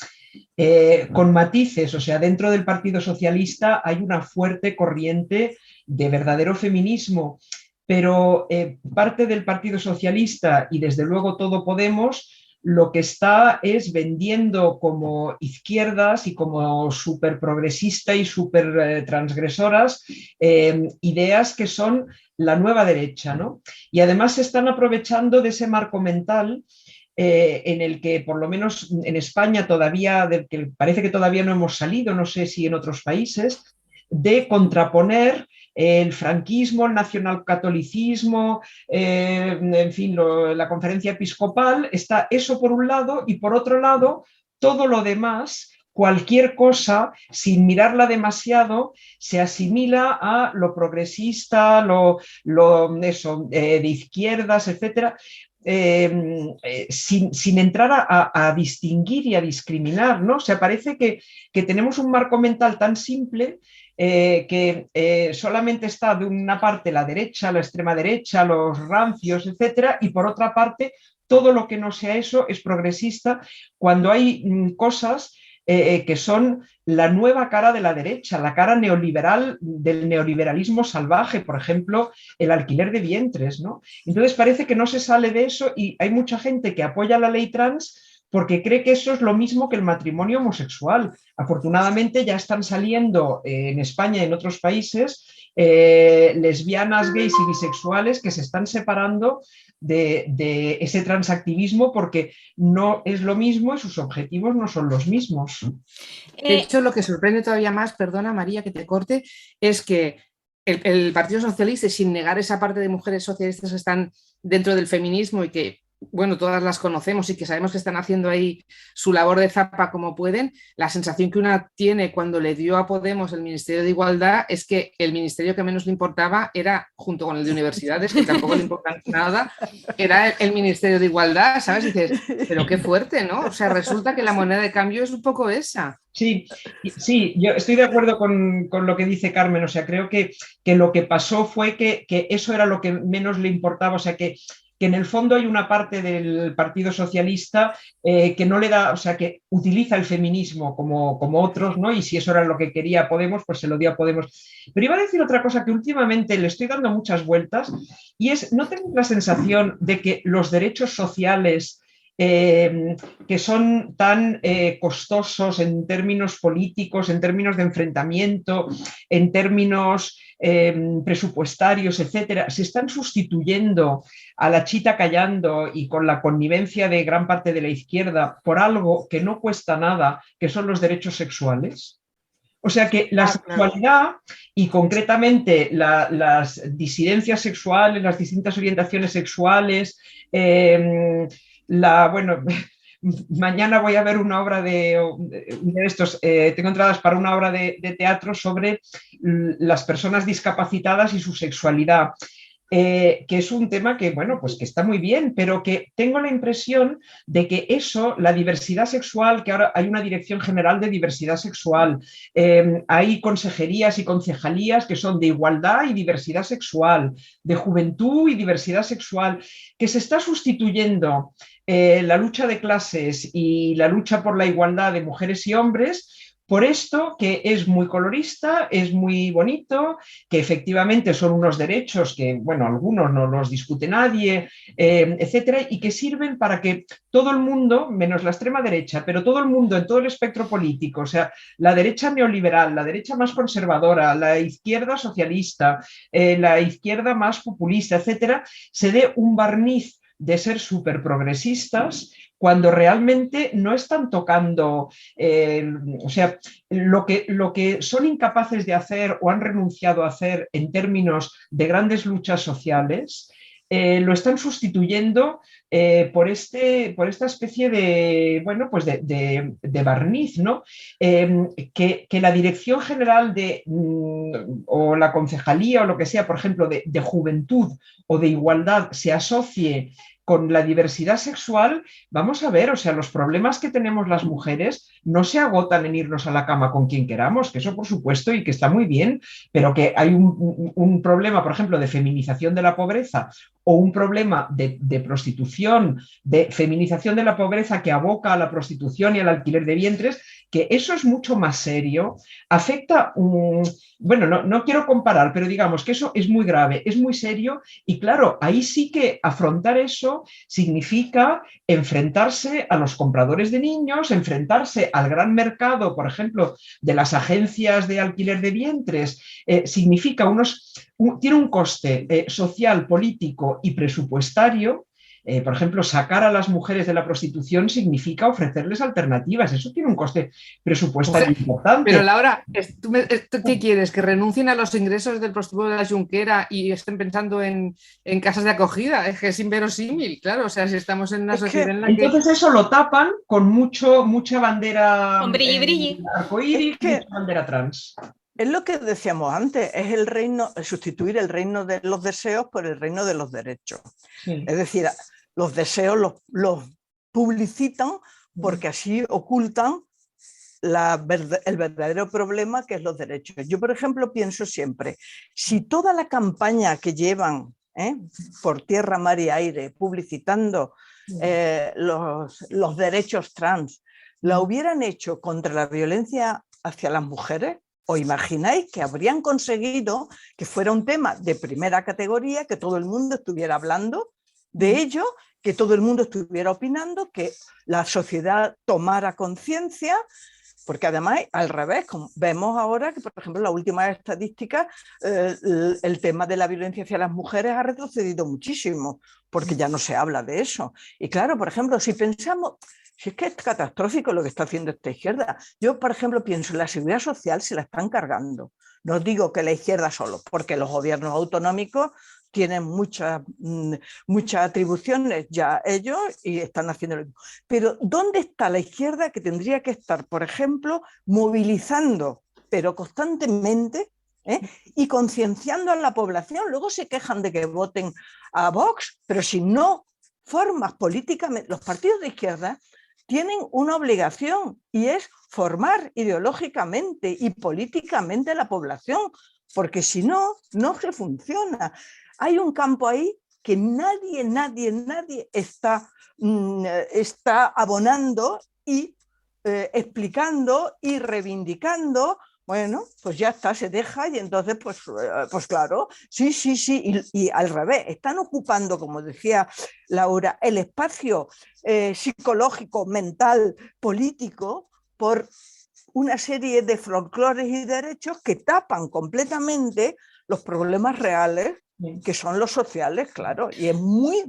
D: Con matices, o sea, dentro del Partido Socialista hay una fuerte corriente de verdadero feminismo, pero parte del Partido Socialista y desde luego todo Podemos lo que está es vendiendo como izquierdas y como súper progresista y súper transgresoras ideas que son la nueva derecha, ¿no? Y además se están aprovechando de ese marco mental en el que por lo menos en España todavía, del que parece que todavía no hemos salido, no sé si en otros países, de contraponer el franquismo, el nacionalcatolicismo, en fin, la conferencia episcopal, está eso por un lado, y por otro lado, todo lo demás, cualquier cosa, sin mirarla demasiado, se asimila a lo progresista, de izquierdas, etcétera. Sin entrar a distinguir y a discriminar, ¿no? O sea, parece que tenemos un marco mental tan simple que solamente está de una parte la derecha, la extrema derecha, los rancios, etcétera, y por otra parte todo lo que no sea eso es progresista, cuando hay cosas que son la nueva cara de la derecha, la cara neoliberal del neoliberalismo salvaje, por ejemplo, el alquiler de vientres, ¿no? Entonces parece que no se sale de eso y hay mucha gente que apoya la ley trans porque cree que eso es lo mismo que el matrimonio homosexual. Afortunadamente ya están saliendo en España y en otros países lesbianas, gays y bisexuales que se están separando de ese transactivismo porque no es lo mismo y sus objetivos no son los mismos.
B: De hecho, lo que sorprende todavía más, perdona María que te corte, es que el Partido Socialista, sin negar esa parte de mujeres socialistas que están dentro del feminismo y que, bueno, todas las conocemos y que sabemos que están haciendo ahí su labor de zapa como pueden, la sensación que una tiene cuando le dio a Podemos el Ministerio de Igualdad es que el ministerio que menos le importaba era, junto con el de Universidades, que tampoco le importa nada, era el Ministerio de Igualdad, ¿sabes? Y dices, pero qué fuerte, ¿no? O sea, resulta que la moneda de cambio es un poco esa.
D: Sí, sí, yo estoy de acuerdo con lo que dice Carmen, o sea, creo que lo que pasó fue que eso era lo que menos le importaba, o sea, que en el fondo hay una parte del Partido Socialista que no le da, o sea, que utiliza el feminismo como otros, ¿no? Y si eso era lo que quería Podemos, pues se lo dio a Podemos. Pero iba a decir otra cosa que últimamente le estoy dando muchas vueltas y es, ¿no tenéis la sensación de que los derechos sociales que son tan costosos en términos políticos, en términos de enfrentamiento, en términos presupuestarios, etcétera, se están sustituyendo a la chita callando y con la connivencia de gran parte de la izquierda por algo que no cuesta nada, que son los derechos sexuales? O sea que la sexualidad y concretamente las disidencias sexuales, las distintas orientaciones sexuales, bueno, mañana voy a ver una obra de estos, tengo entradas para una obra de teatro sobre las personas discapacitadas y su sexualidad. Que es un tema que, bueno, pues que está muy bien, pero que tengo la impresión de que eso, la diversidad sexual, que ahora hay una Dirección General de Diversidad Sexual, hay consejerías y concejalías que son de igualdad y diversidad sexual, de juventud y diversidad sexual, que se está sustituyendo la lucha de clases y la lucha por la igualdad de mujeres y hombres por esto que es muy colorista, es muy bonito, que efectivamente son unos derechos que, bueno, algunos no los discute nadie, etcétera, y que sirven para que todo el mundo, menos la extrema derecha, pero todo el mundo en todo el espectro político, o sea, la derecha neoliberal, la derecha más conservadora, la izquierda socialista, la izquierda más populista, etcétera, se dé un barniz de ser súper progresistas cuando realmente no están tocando, o sea, lo que son incapaces de hacer o han renunciado a hacer en términos de grandes luchas sociales, lo están sustituyendo por esta especie de, bueno, pues de barniz, ¿no? Que la Dirección General o la Concejalía o lo que sea, por ejemplo, de Juventud o de Igualdad se asocie con la diversidad sexual, vamos a ver, o sea, los problemas que tenemos las mujeres no se agotan en irnos a la cama con quien queramos, que eso por supuesto y que está muy bien, pero que hay un problema, por ejemplo, de feminización de la pobreza o un problema de prostitución, de feminización de la pobreza que aboca a la prostitución y al alquiler de vientres, que eso es mucho más serio, afecta, bueno, no quiero comparar, pero digamos que eso es muy grave, es muy serio y claro, ahí sí que afrontar eso significa enfrentarse a los compradores de niños, enfrentarse al gran mercado, por ejemplo, de las agencias de alquiler de vientres, significa tiene un coste social, político y presupuestario. Por ejemplo, sacar a las mujeres de la prostitución significa ofrecerles alternativas. Eso tiene un coste presupuestario importante.
B: Pero Laura, ¿tú qué quieres? ¿Que renuncien a los ingresos del prostíbulo de la Junquera y estén pensando en casas de acogida? Es que es inverosímil, claro. O sea, si estamos en una sociedad en la que...
D: Entonces eso lo tapan con mucha bandera arcoíris, mucha bandera trans.
C: Es lo que decíamos antes, es sustituir el reino de los deseos por el reino de los derechos. Sí. Es decir, los deseos los publicitan porque así ocultan el verdadero problema, que es los derechos. Yo, por ejemplo, pienso siempre, si toda la campaña que llevan por tierra, mar y aire, publicitando los derechos trans, la hubieran hecho contra la violencia hacia las mujeres, ¿os imagináis que habrían conseguido que fuera un tema de primera categoría, que todo el mundo estuviera hablando de ello, que todo el mundo estuviera opinando, que la sociedad tomara conciencia? Porque además, al revés, como vemos ahora que, por ejemplo, en la última estadística, el tema de la violencia hacia las mujeres ha retrocedido muchísimo, porque ya no se habla de eso. Y claro, por ejemplo, si pensamos, si es que es catastrófico lo que está haciendo esta izquierda. Yo, por ejemplo, pienso en la seguridad social, se la están cargando. No digo que la izquierda solo, porque los gobiernos autonómicos tienen muchas atribuciones ya ellos y están haciendo lo mismo. Pero ¿dónde está la izquierda que tendría que estar, por ejemplo, movilizando, pero constantemente, y concienciando a la población? Luego se quejan de que voten a Vox, pero si no formas políticamente, los partidos de izquierda tienen una obligación, y es formar ideológicamente y políticamente a la población, porque si no, no se funciona. Hay un campo ahí que nadie está abonando y explicando y reivindicando. Bueno, pues ya está, se deja, y entonces, pues claro, sí, y al revés, están ocupando, como decía Laura, el espacio psicológico, mental, político, por una serie de folclores y derechos que tapan completamente los problemas reales, que son los sociales, claro, y es muy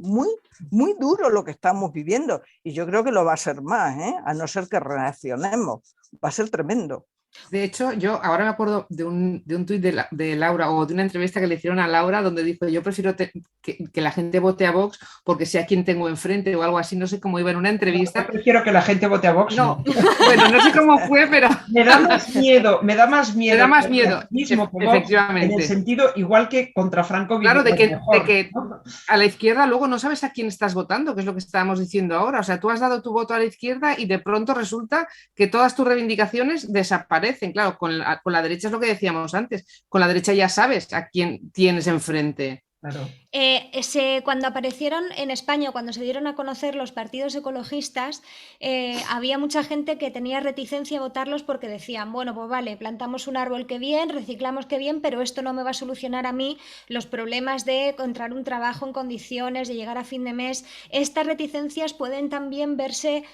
C: duro lo que estamos viviendo, y yo creo que lo va a ser más, a no ser que reaccionemos, va a ser tremendo.
B: De hecho, yo ahora me acuerdo de un tuit de Laura, o de una entrevista que le hicieron a Laura, donde dijo: yo prefiero que la gente vote a Vox porque sé a quién tengo enfrente, o algo así, no sé cómo iba en una entrevista.
D: No, yo prefiero que la gente vote a Vox.
B: No, bueno, no sé cómo fue, pero...
D: Me da más miedo.
B: Me da más miedo,
D: mismo,
B: efectivamente.
D: En el sentido, igual que contra Franco.
B: Claro, de que a la izquierda luego no sabes a quién estás votando, que es lo que estábamos diciendo ahora. O sea, tú has dado tu voto a la izquierda y de pronto resulta que todas tus reivindicaciones desaparecen. Claro, con la derecha es lo que decíamos antes. Con la derecha ya sabes a quién tienes enfrente.
D: Claro.
A: Cuando aparecieron en España, cuando se dieron a conocer los partidos ecologistas, había mucha gente que tenía reticencia a votarlos porque decían: bueno, pues vale, plantamos un árbol, que bien, reciclamos, que bien, pero esto no me va a solucionar a mí los problemas de encontrar un trabajo en condiciones, de llegar a fin de mes. Estas reticencias pueden también verse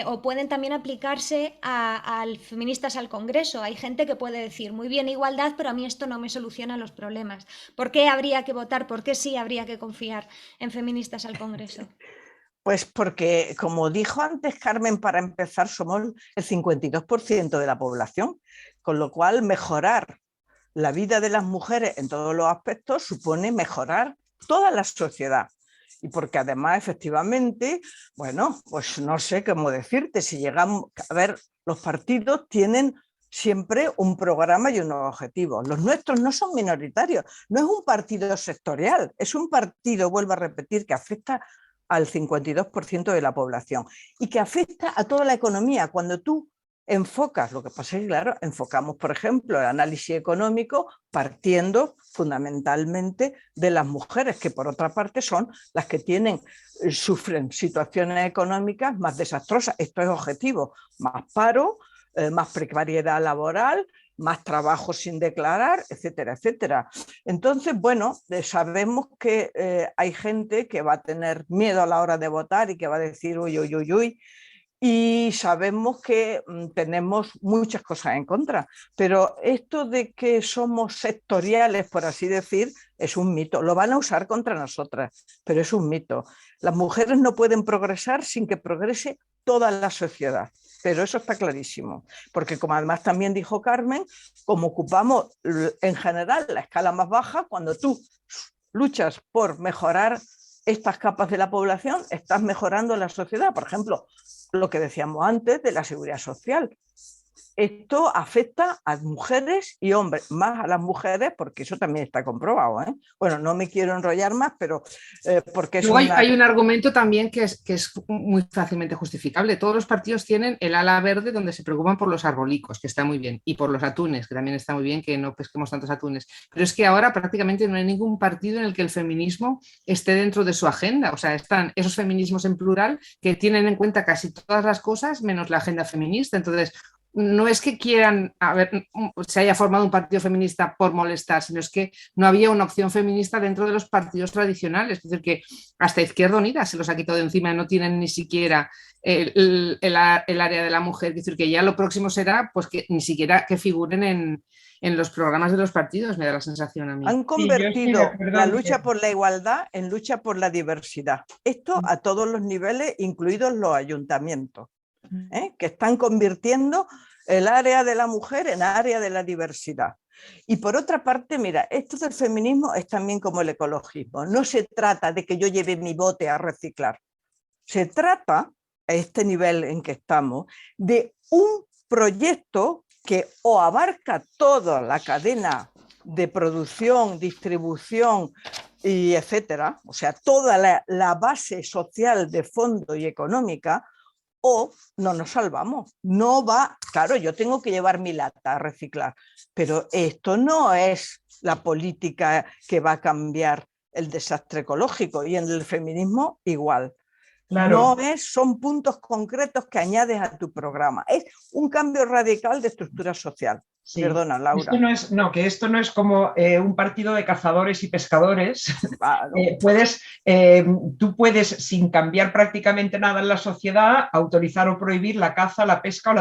A: o pueden también aplicarse a feministas al Congreso. Hay gente que puede decir: muy bien, igualdad, pero a mí esto no me soluciona los problemas. ¿Por qué habría que votar? ¿Por qué sí habría que confiar en feministas al Congreso?
C: Pues porque, como dijo antes Carmen, para empezar, somos el 52% de la población, con lo cual mejorar la vida de las mujeres en todos los aspectos supone mejorar toda la sociedad. Y porque además, efectivamente, bueno, pues no sé cómo decirte, si llegamos a ver, los partidos tienen siempre un programa y unos objetivos. Los nuestros no son minoritarios, no es un partido sectorial, es un partido, vuelvo a repetir, que afecta al 52% de la población y que afecta a toda la economía. Cuando tú enfocas, lo que pasa es que, claro, enfocamos, por ejemplo, el análisis económico partiendo fundamentalmente de las mujeres, que por otra parte son las que sufren situaciones económicas más desastrosas. Esto es objetivo: más paro, más precariedad laboral, más trabajo sin declarar, etcétera, etcétera. Entonces, bueno, sabemos que hay gente que va a tener miedo a la hora de votar y que va a decir uy, uy, uy, uy. Y sabemos que tenemos muchas cosas en contra, pero esto de que somos sectoriales, por así decir, es un mito. Lo van a usar contra nosotras, pero es un mito. Las mujeres no pueden progresar sin que progrese toda la sociedad, pero eso está clarísimo, porque como además también dijo Carmen, como ocupamos en general la escala más baja, cuando tú luchas por mejorar estas capas de la población, estás mejorando la sociedad. Por ejemplo, lo que decíamos antes de la seguridad social. esto afecta a mujeres y hombres, más a las mujeres, porque eso también está comprobado, ¿eh? Bueno, no me quiero enrollar más, pero porque es
B: Luego hay un argumento también que es muy fácilmente justificable. Todos los partidos tienen el ala verde donde se preocupan por los arbolicos, que está muy bien, y por los atunes, que también está muy bien que no pesquemos tantos atunes. Pero es que ahora prácticamente no hay ningún partido en el que el feminismo esté dentro de su agenda. O sea, están esos feminismos en plural que tienen en cuenta casi todas las cosas menos la agenda feminista. Entonces, no es que quieran, se haya formado un partido feminista por molestar, sino es que no había una opción feminista dentro de los partidos tradicionales. Es decir, que hasta Izquierda Unida se los ha quitado de encima, no tienen ni siquiera el área de la mujer. Es decir, que ya lo próximo será pues que ni siquiera que figuren en los programas de los partidos, me da la sensación a mí.
C: Han convertido la lucha por la igualdad en lucha por la diversidad. Esto a todos los niveles, incluidos los ayuntamientos, que están convirtiendo el área de la mujer en área de la diversidad. Y por otra parte, mira, esto del feminismo es también como el ecologismo. No se trata de que yo lleve mi bote a reciclar. Se trata, a este nivel en que estamos, de un proyecto que o abarca toda la cadena de producción, distribución y etcétera, o sea, toda la base social de fondo y económica, o no nos salvamos. No va, claro, yo tengo que llevar mi lata a reciclar, pero esto no es la política que va a cambiar el desastre ecológico, y en el feminismo igual.
D: Claro.
C: No son puntos concretos que añades a tu programa, es un cambio radical de estructura social.
D: Sí.
C: Perdona, Laura.
D: Que esto no es como un partido de cazadores y pescadores.
C: Claro.
D: Tú puedes, sin cambiar prácticamente nada en la sociedad, autorizar o prohibir la caza, la pesca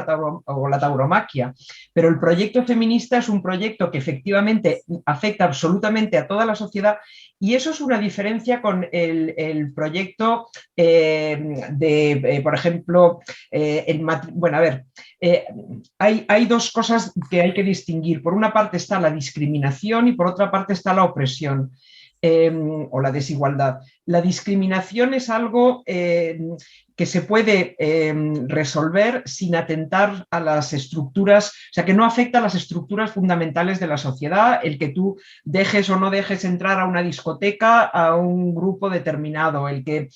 D: o la tauromaquia. Pero el proyecto feminista es un proyecto que efectivamente afecta absolutamente a toda la sociedad, y eso es una diferencia con el proyecto por ejemplo, bueno, a ver, hay dos cosas que hay que distinguir. Por una parte está la discriminación y por otra parte está la opresión o la desigualdad. La discriminación es algo que se puede resolver sin atentar a las estructuras, o sea, que no afecta a las estructuras fundamentales de la sociedad, el que tú dejes o no dejes entrar a una discoteca a un grupo determinado, el que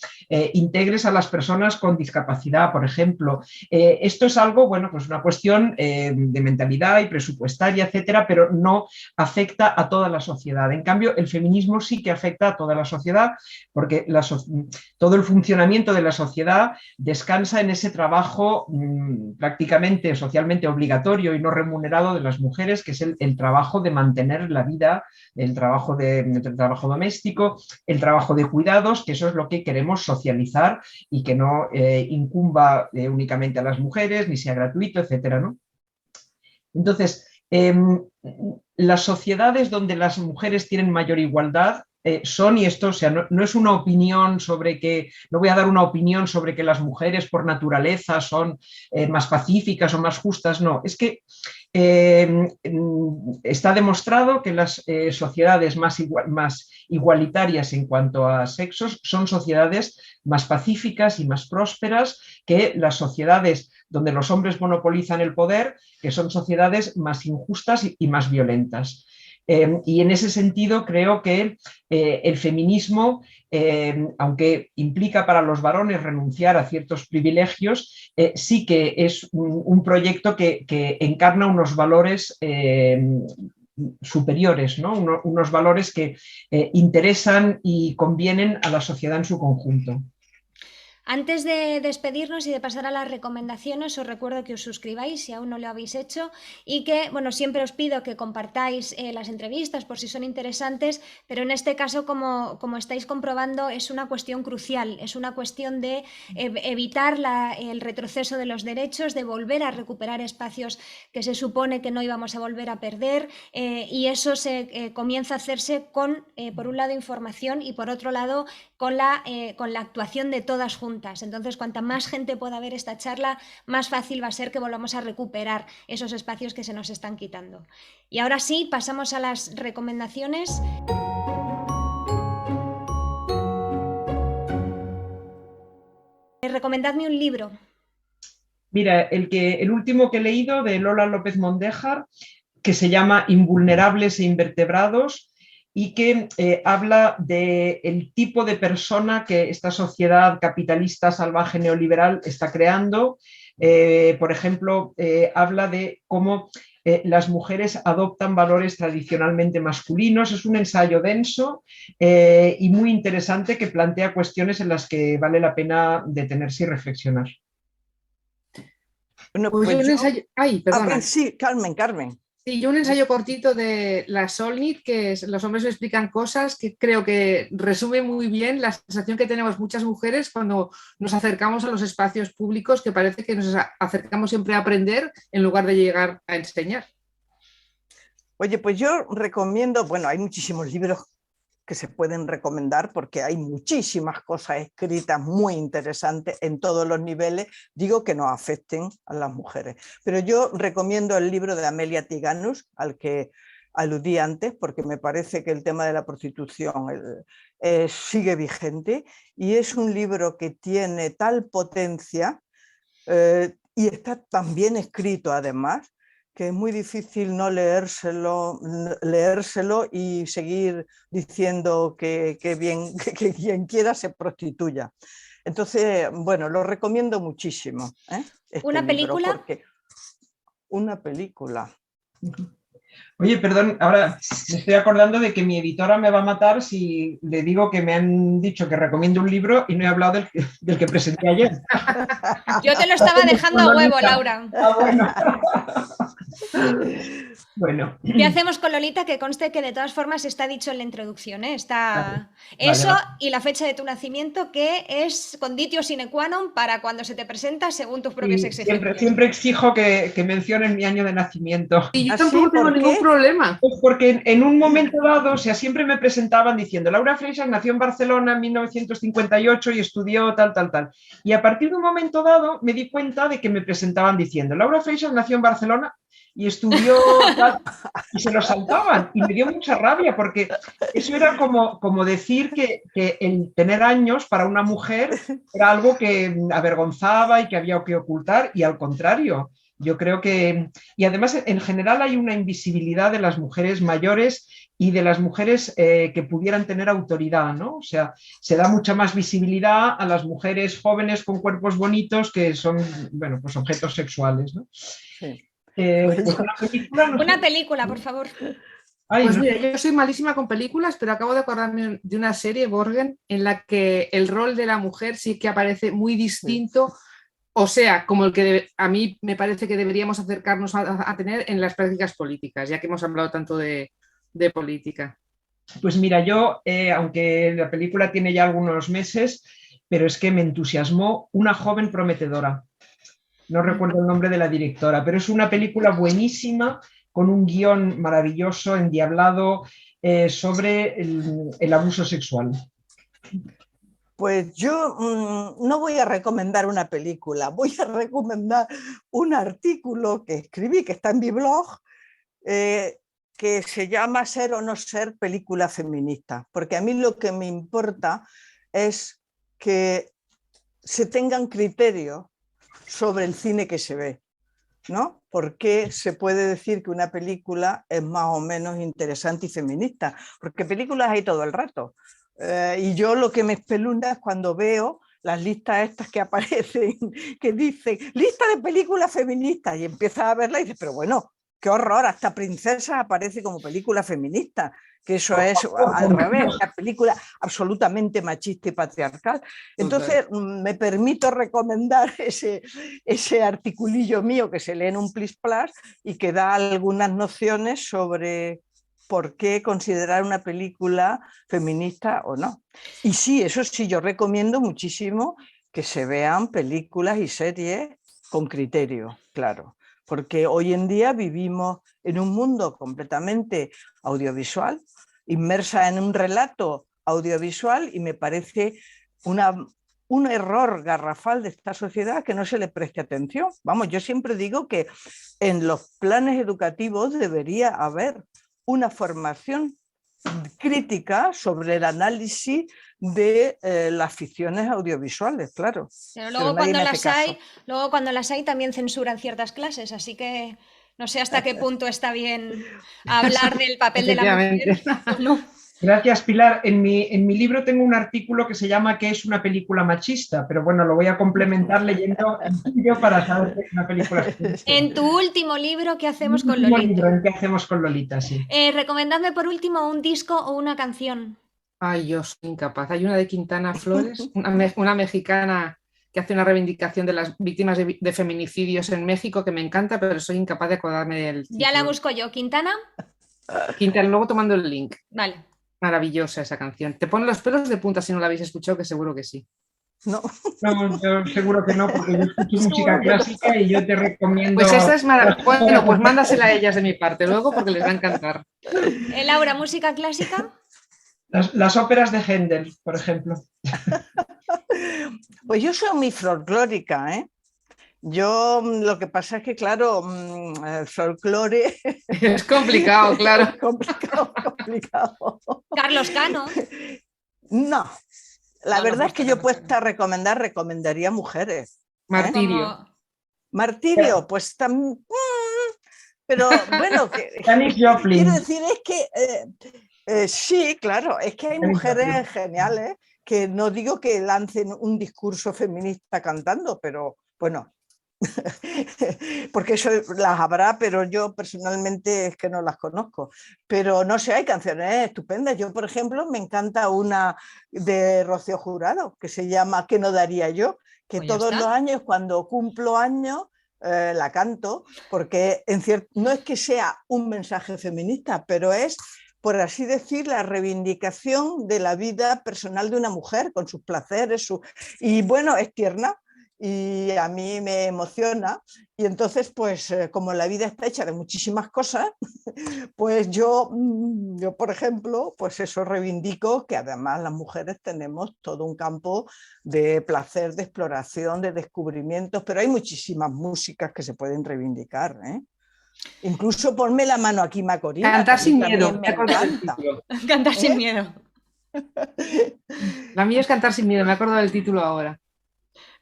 D: integres a las personas con discapacidad, por ejemplo. Esto es algo, bueno, pues una cuestión de mentalidad y presupuestaria, etcétera, pero no afecta a toda la sociedad. En cambio, el feminismo sí que afecta a toda la sociedad, porque todo el funcionamiento de la sociedad descansa en ese trabajo prácticamente socialmente obligatorio y no remunerado de las mujeres, que es el trabajo de mantener la vida, el trabajo doméstico, el trabajo de cuidados, que eso es lo que queremos socializar y que no incumba únicamente a las mujeres, ni sea gratuito, etcétera, ¿no? Entonces, las sociedades donde las mujeres tienen mayor igualdad son, y esto, o sea, no es una opinión sobre que, no voy a dar una opinión sobre que las mujeres por naturaleza son más pacíficas o más justas, no, es que está demostrado que las sociedades más igualitarias en cuanto a sexos son sociedades más pacíficas y más prósperas que las sociedades donde los hombres monopolizan el poder, que son sociedades más injustas y más violentas. Y en ese sentido creo que el feminismo, aunque implica para los varones renunciar a ciertos privilegios, sí que es un proyecto que encarna unos valores superiores, ¿no? Unos valores que interesan y convienen a la sociedad en su conjunto.
A: Antes de despedirnos y de pasar a las recomendaciones, os recuerdo que os suscribáis si aún no lo habéis hecho y que, bueno, siempre os pido que compartáis las entrevistas por si son interesantes, pero en este caso, como estáis comprobando, es una cuestión crucial, es una cuestión de evitar el retroceso de los derechos, de volver a recuperar espacios que se supone que no íbamos a volver a perder, y eso se comienza a hacerse con, por un lado, información y por otro lado, con la actuación de todas juntas. Entonces, cuanta más gente pueda ver esta charla, más fácil va a ser que volvamos a recuperar esos espacios que se nos están quitando. Y ahora sí, pasamos a las recomendaciones. Recomendadme un libro.
D: Mira, el último que he leído de Lola López Mondéjar, que se llama Invulnerables e Invertebrados, y que habla del tipo de persona que esta sociedad capitalista salvaje neoliberal está creando. Por ejemplo, habla de cómo las mujeres adoptan valores tradicionalmente masculinos. Es un ensayo denso y muy interesante que plantea cuestiones en las que vale la pena detenerse y reflexionar.
C: Bueno,
B: Pues
C: pues
B: un
C: yo,
B: ensayo. Ay,
C: a
B: perdona.
C: ver, sí, Carmen.
B: Sí, yo un ensayo cortito de la Solnit, que es Los hombres me explican cosas, que creo que resume muy bien la sensación que tenemos muchas mujeres cuando nos acercamos a los espacios públicos, que parece que nos acercamos siempre a aprender en lugar de llegar a enseñar.
C: Oye, pues yo recomiendo, bueno, hay muchísimos libros que se pueden recomendar porque hay muchísimas cosas escritas muy interesantes en todos los niveles, digo que no afecten a las mujeres. Pero yo recomiendo el libro de Amelia Tiganus, al que aludí antes, porque me parece que el tema de la prostitución sigue vigente y es un libro que tiene tal potencia y está tan bien escrito además, que es muy difícil no leérselo y seguir diciendo que quien quiera se prostituya. Entonces, bueno, lo recomiendo muchísimo, este
A: ¿Una
C: libro,
A: película?
C: porque una película.
D: Oye, perdón, ahora me estoy acordando de que mi editora me va a matar si le digo que me han dicho que recomiendo un libro y no he hablado del que presenté ayer.
A: Yo te lo estaba dejando a huevo, Laura.
D: Ah, bueno. Bueno.
A: ¿Qué hacemos con Lolita? Que conste que de todas formas está dicho en la introducción, ¿eh? Está eso
D: Vale.
A: y la fecha de tu nacimiento, que es conditio sine qua non para cuando se te presenta según tus propias
D: Sí,
A: exigencias.
D: siempre exijo que mencionen mi año de nacimiento.
B: Y yo
C: ¿Ah,
B: tampoco
C: sí?
B: tengo
C: ¿Por
B: ningún
C: qué?
B: problema.
D: Pues porque en un momento dado, o sea, siempre me presentaban diciendo Laura Freixas nació en Barcelona en 1958 y estudió tal. Y a partir de un momento dado me di cuenta de que me presentaban diciendo Laura Freixas nació en Barcelona y estudió tal, y se lo saltaban y me dio mucha rabia porque eso era como decir que el tener años para una mujer era algo que avergonzaba y que había que ocultar, y al contrario. Yo creo que, y además en general hay una invisibilidad de las mujeres mayores y de las mujeres que pudieran tener autoridad, ¿no? O sea, se da mucha más visibilidad a las mujeres jóvenes con cuerpos bonitos que son, bueno, pues objetos sexuales, ¿no?
C: Sí.
D: Pues una película, no sé.
A: Una película, por favor.
D: Ay,
B: Pues
D: no
B: mira,
D: sé.
B: yo soy malísima con películas, pero acabo de acordarme de una serie, Borgen, en la que el rol de la mujer sí que aparece muy distinto, o sea, como el que a mí me parece que deberíamos acercarnos a tener en las prácticas políticas, ya que hemos hablado tanto de política.
D: Pues mira, yo, aunque la película tiene ya algunos meses, pero es que me entusiasmó Una joven prometedora. No recuerdo el nombre de la directora, pero es una película buenísima, con un guión maravilloso, endiablado, sobre el abuso sexual.
C: Pues yo no voy a recomendar una película, voy a recomendar un artículo que escribí, que está en mi blog, que se llama Ser o no ser película feminista, porque a mí lo que me importa es que se tengan criterios sobre el cine que se ve, ¿no? Porque se puede decir que una película es más o menos interesante y feminista, porque películas hay todo el rato. Y yo lo que me espelunda es cuando veo las listas estas que aparecen, que dicen lista de películas feministas, y empiezas a verla y dices, pero bueno, qué horror, hasta Princesas aparece como película feminista, que eso es al revés, una película absolutamente machista y patriarcal. Entonces me permito recomendar ese articulillo mío que se lee en un Plis Plus y que da algunas nociones sobre por qué considerar una película feminista o no. Y sí, eso sí, yo recomiendo muchísimo que se vean películas y series con criterio, claro, porque hoy en día vivimos en un mundo completamente audiovisual, inmersa en un relato audiovisual, y me parece un error garrafal de esta sociedad que no se le preste atención. Vamos, yo siempre digo que en los planes educativos debería haber una formación crítica sobre el análisis de las ficciones audiovisuales, claro.
A: Pero
C: Pero
A: luego
C: nadie
A: cuando
C: me hace caso.
A: luego cuando las hay también censuran ciertas clases, así que no sé hasta qué punto está bien hablar del papel de la mujer
B: Efectivamente.
A: o no.
D: Gracias, Pilar. En mi libro tengo un artículo que se llama ¿Qué es una película machista? Pero bueno, lo voy a complementar leyendo el tuyo para saber qué es una película feminista.
A: En tu último libro, ¿qué hacemos
D: Mi
A: con
D: último
A: Lolita?
D: libro, ¿en qué hacemos con Lolita? Sí.
A: Recomendadme por último un disco o una canción.
B: Ay, yo soy incapaz. Hay una de Quintana Flores, una mexicana que hace una reivindicación de las víctimas de feminicidios en México que me encanta, pero soy incapaz de acordarme del
A: Ya la
B: título.
A: busco yo. ¿Quintana?
B: Quintana, luego tomando el link.
A: Vale.
B: Maravillosa esa canción. Te pone los pelos de punta si no la habéis escuchado, que seguro que sí.
C: No,
D: No, yo seguro que no, porque yo escucho música
C: seguro que no.
D: clásica y yo te recomiendo.
B: Pues esa es maravillosa. Bueno, pues mándasela a ellas de mi parte luego porque les va a encantar.
A: Laura, ¿música clásica?
D: Las óperas de Händel, por ejemplo.
C: Pues yo soy muy folclórica, ¿eh? Yo lo que pasa es que, claro, el folclore
B: Es complicado, claro.
C: es complicado, complicado.
A: Carlos Cano.
C: No, la
B: No, no
C: verdad es que yo
B: puedes
C: puesta a recomendaría mujeres.
B: Martirio.
A: Como...
C: Martirio, pues también... Pero bueno,
D: Janis Joplin.
C: quiero decir es que sí, claro, es que hay
D: Janis
C: mujeres
D: Joplin.
C: geniales que no digo que lancen un discurso feminista cantando, pero bueno, porque eso las habrá, pero yo personalmente es que no las conozco. Pero no sé, hay canciones estupendas. Yo, por ejemplo, me encanta una de Rocío Jurado que se llama ¿Qué no daría yo? Que
A: Pues ya
C: todos
A: está.
C: los años, cuando cumplo años, la canto, porque no es que sea un mensaje feminista, pero es, por así decir, la reivindicación de la vida personal de una mujer con sus placeres, y bueno, es tierna y a mí me emociona. Y entonces, pues como la vida está hecha de muchísimas cosas, pues yo, por ejemplo, pues eso reivindico que además las mujeres tenemos todo un campo de placer, de exploración, de descubrimientos, pero hay muchísimas músicas que se pueden reivindicar, ¿eh? Incluso ponme la mano aquí, Macorina,
B: Cantar
C: que a mí
B: sin
C: también
B: miedo.
C: me
B: Me acuerdo del
C: encanta.
B: título.
A: Cantar sin
C: ¿Eh?
A: miedo.
B: La mía es Cantar sin miedo. Me acuerdo del título ahora.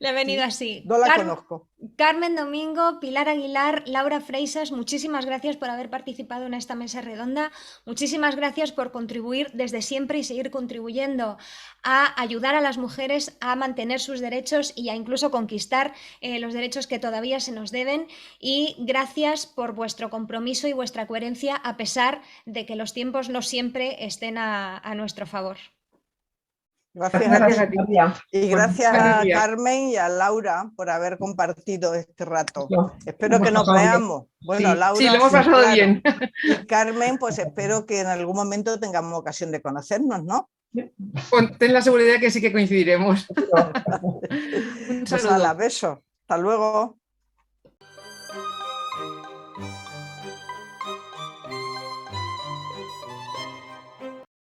A: Le he venido así.
C: No la conozco.
A: Carmen Domingo, Pilar Aguilar, Laura Freisas, muchísimas gracias por haber participado en esta mesa redonda. Muchísimas gracias por contribuir desde siempre y seguir contribuyendo a ayudar a las mujeres a mantener sus derechos y a incluso conquistar los derechos que todavía se nos deben. Y gracias por vuestro compromiso y vuestra coherencia a pesar de que los tiempos no siempre estén a nuestro favor.
C: Gracias a
B: Gracias
C: ti.
B: a ti.
D: María.
C: Y gracias
B: Feliz
C: a
B: día.
C: Carmen y a Laura por haber compartido este rato.
D: Lo
C: Espero
D: hemos
C: que nos
D: pasado bien.
C: veamos. Bueno,
B: Sí,
C: Laura,
B: sí, lo hemos pasado
C: claro.
B: bien.
C: Y Carmen, pues espero que en algún momento tengamos ocasión de conocernos, ¿no?
B: Ten la seguridad que sí que coincidiremos. Un
C: Pues a la
B: saludo.
C: beso. Hasta luego.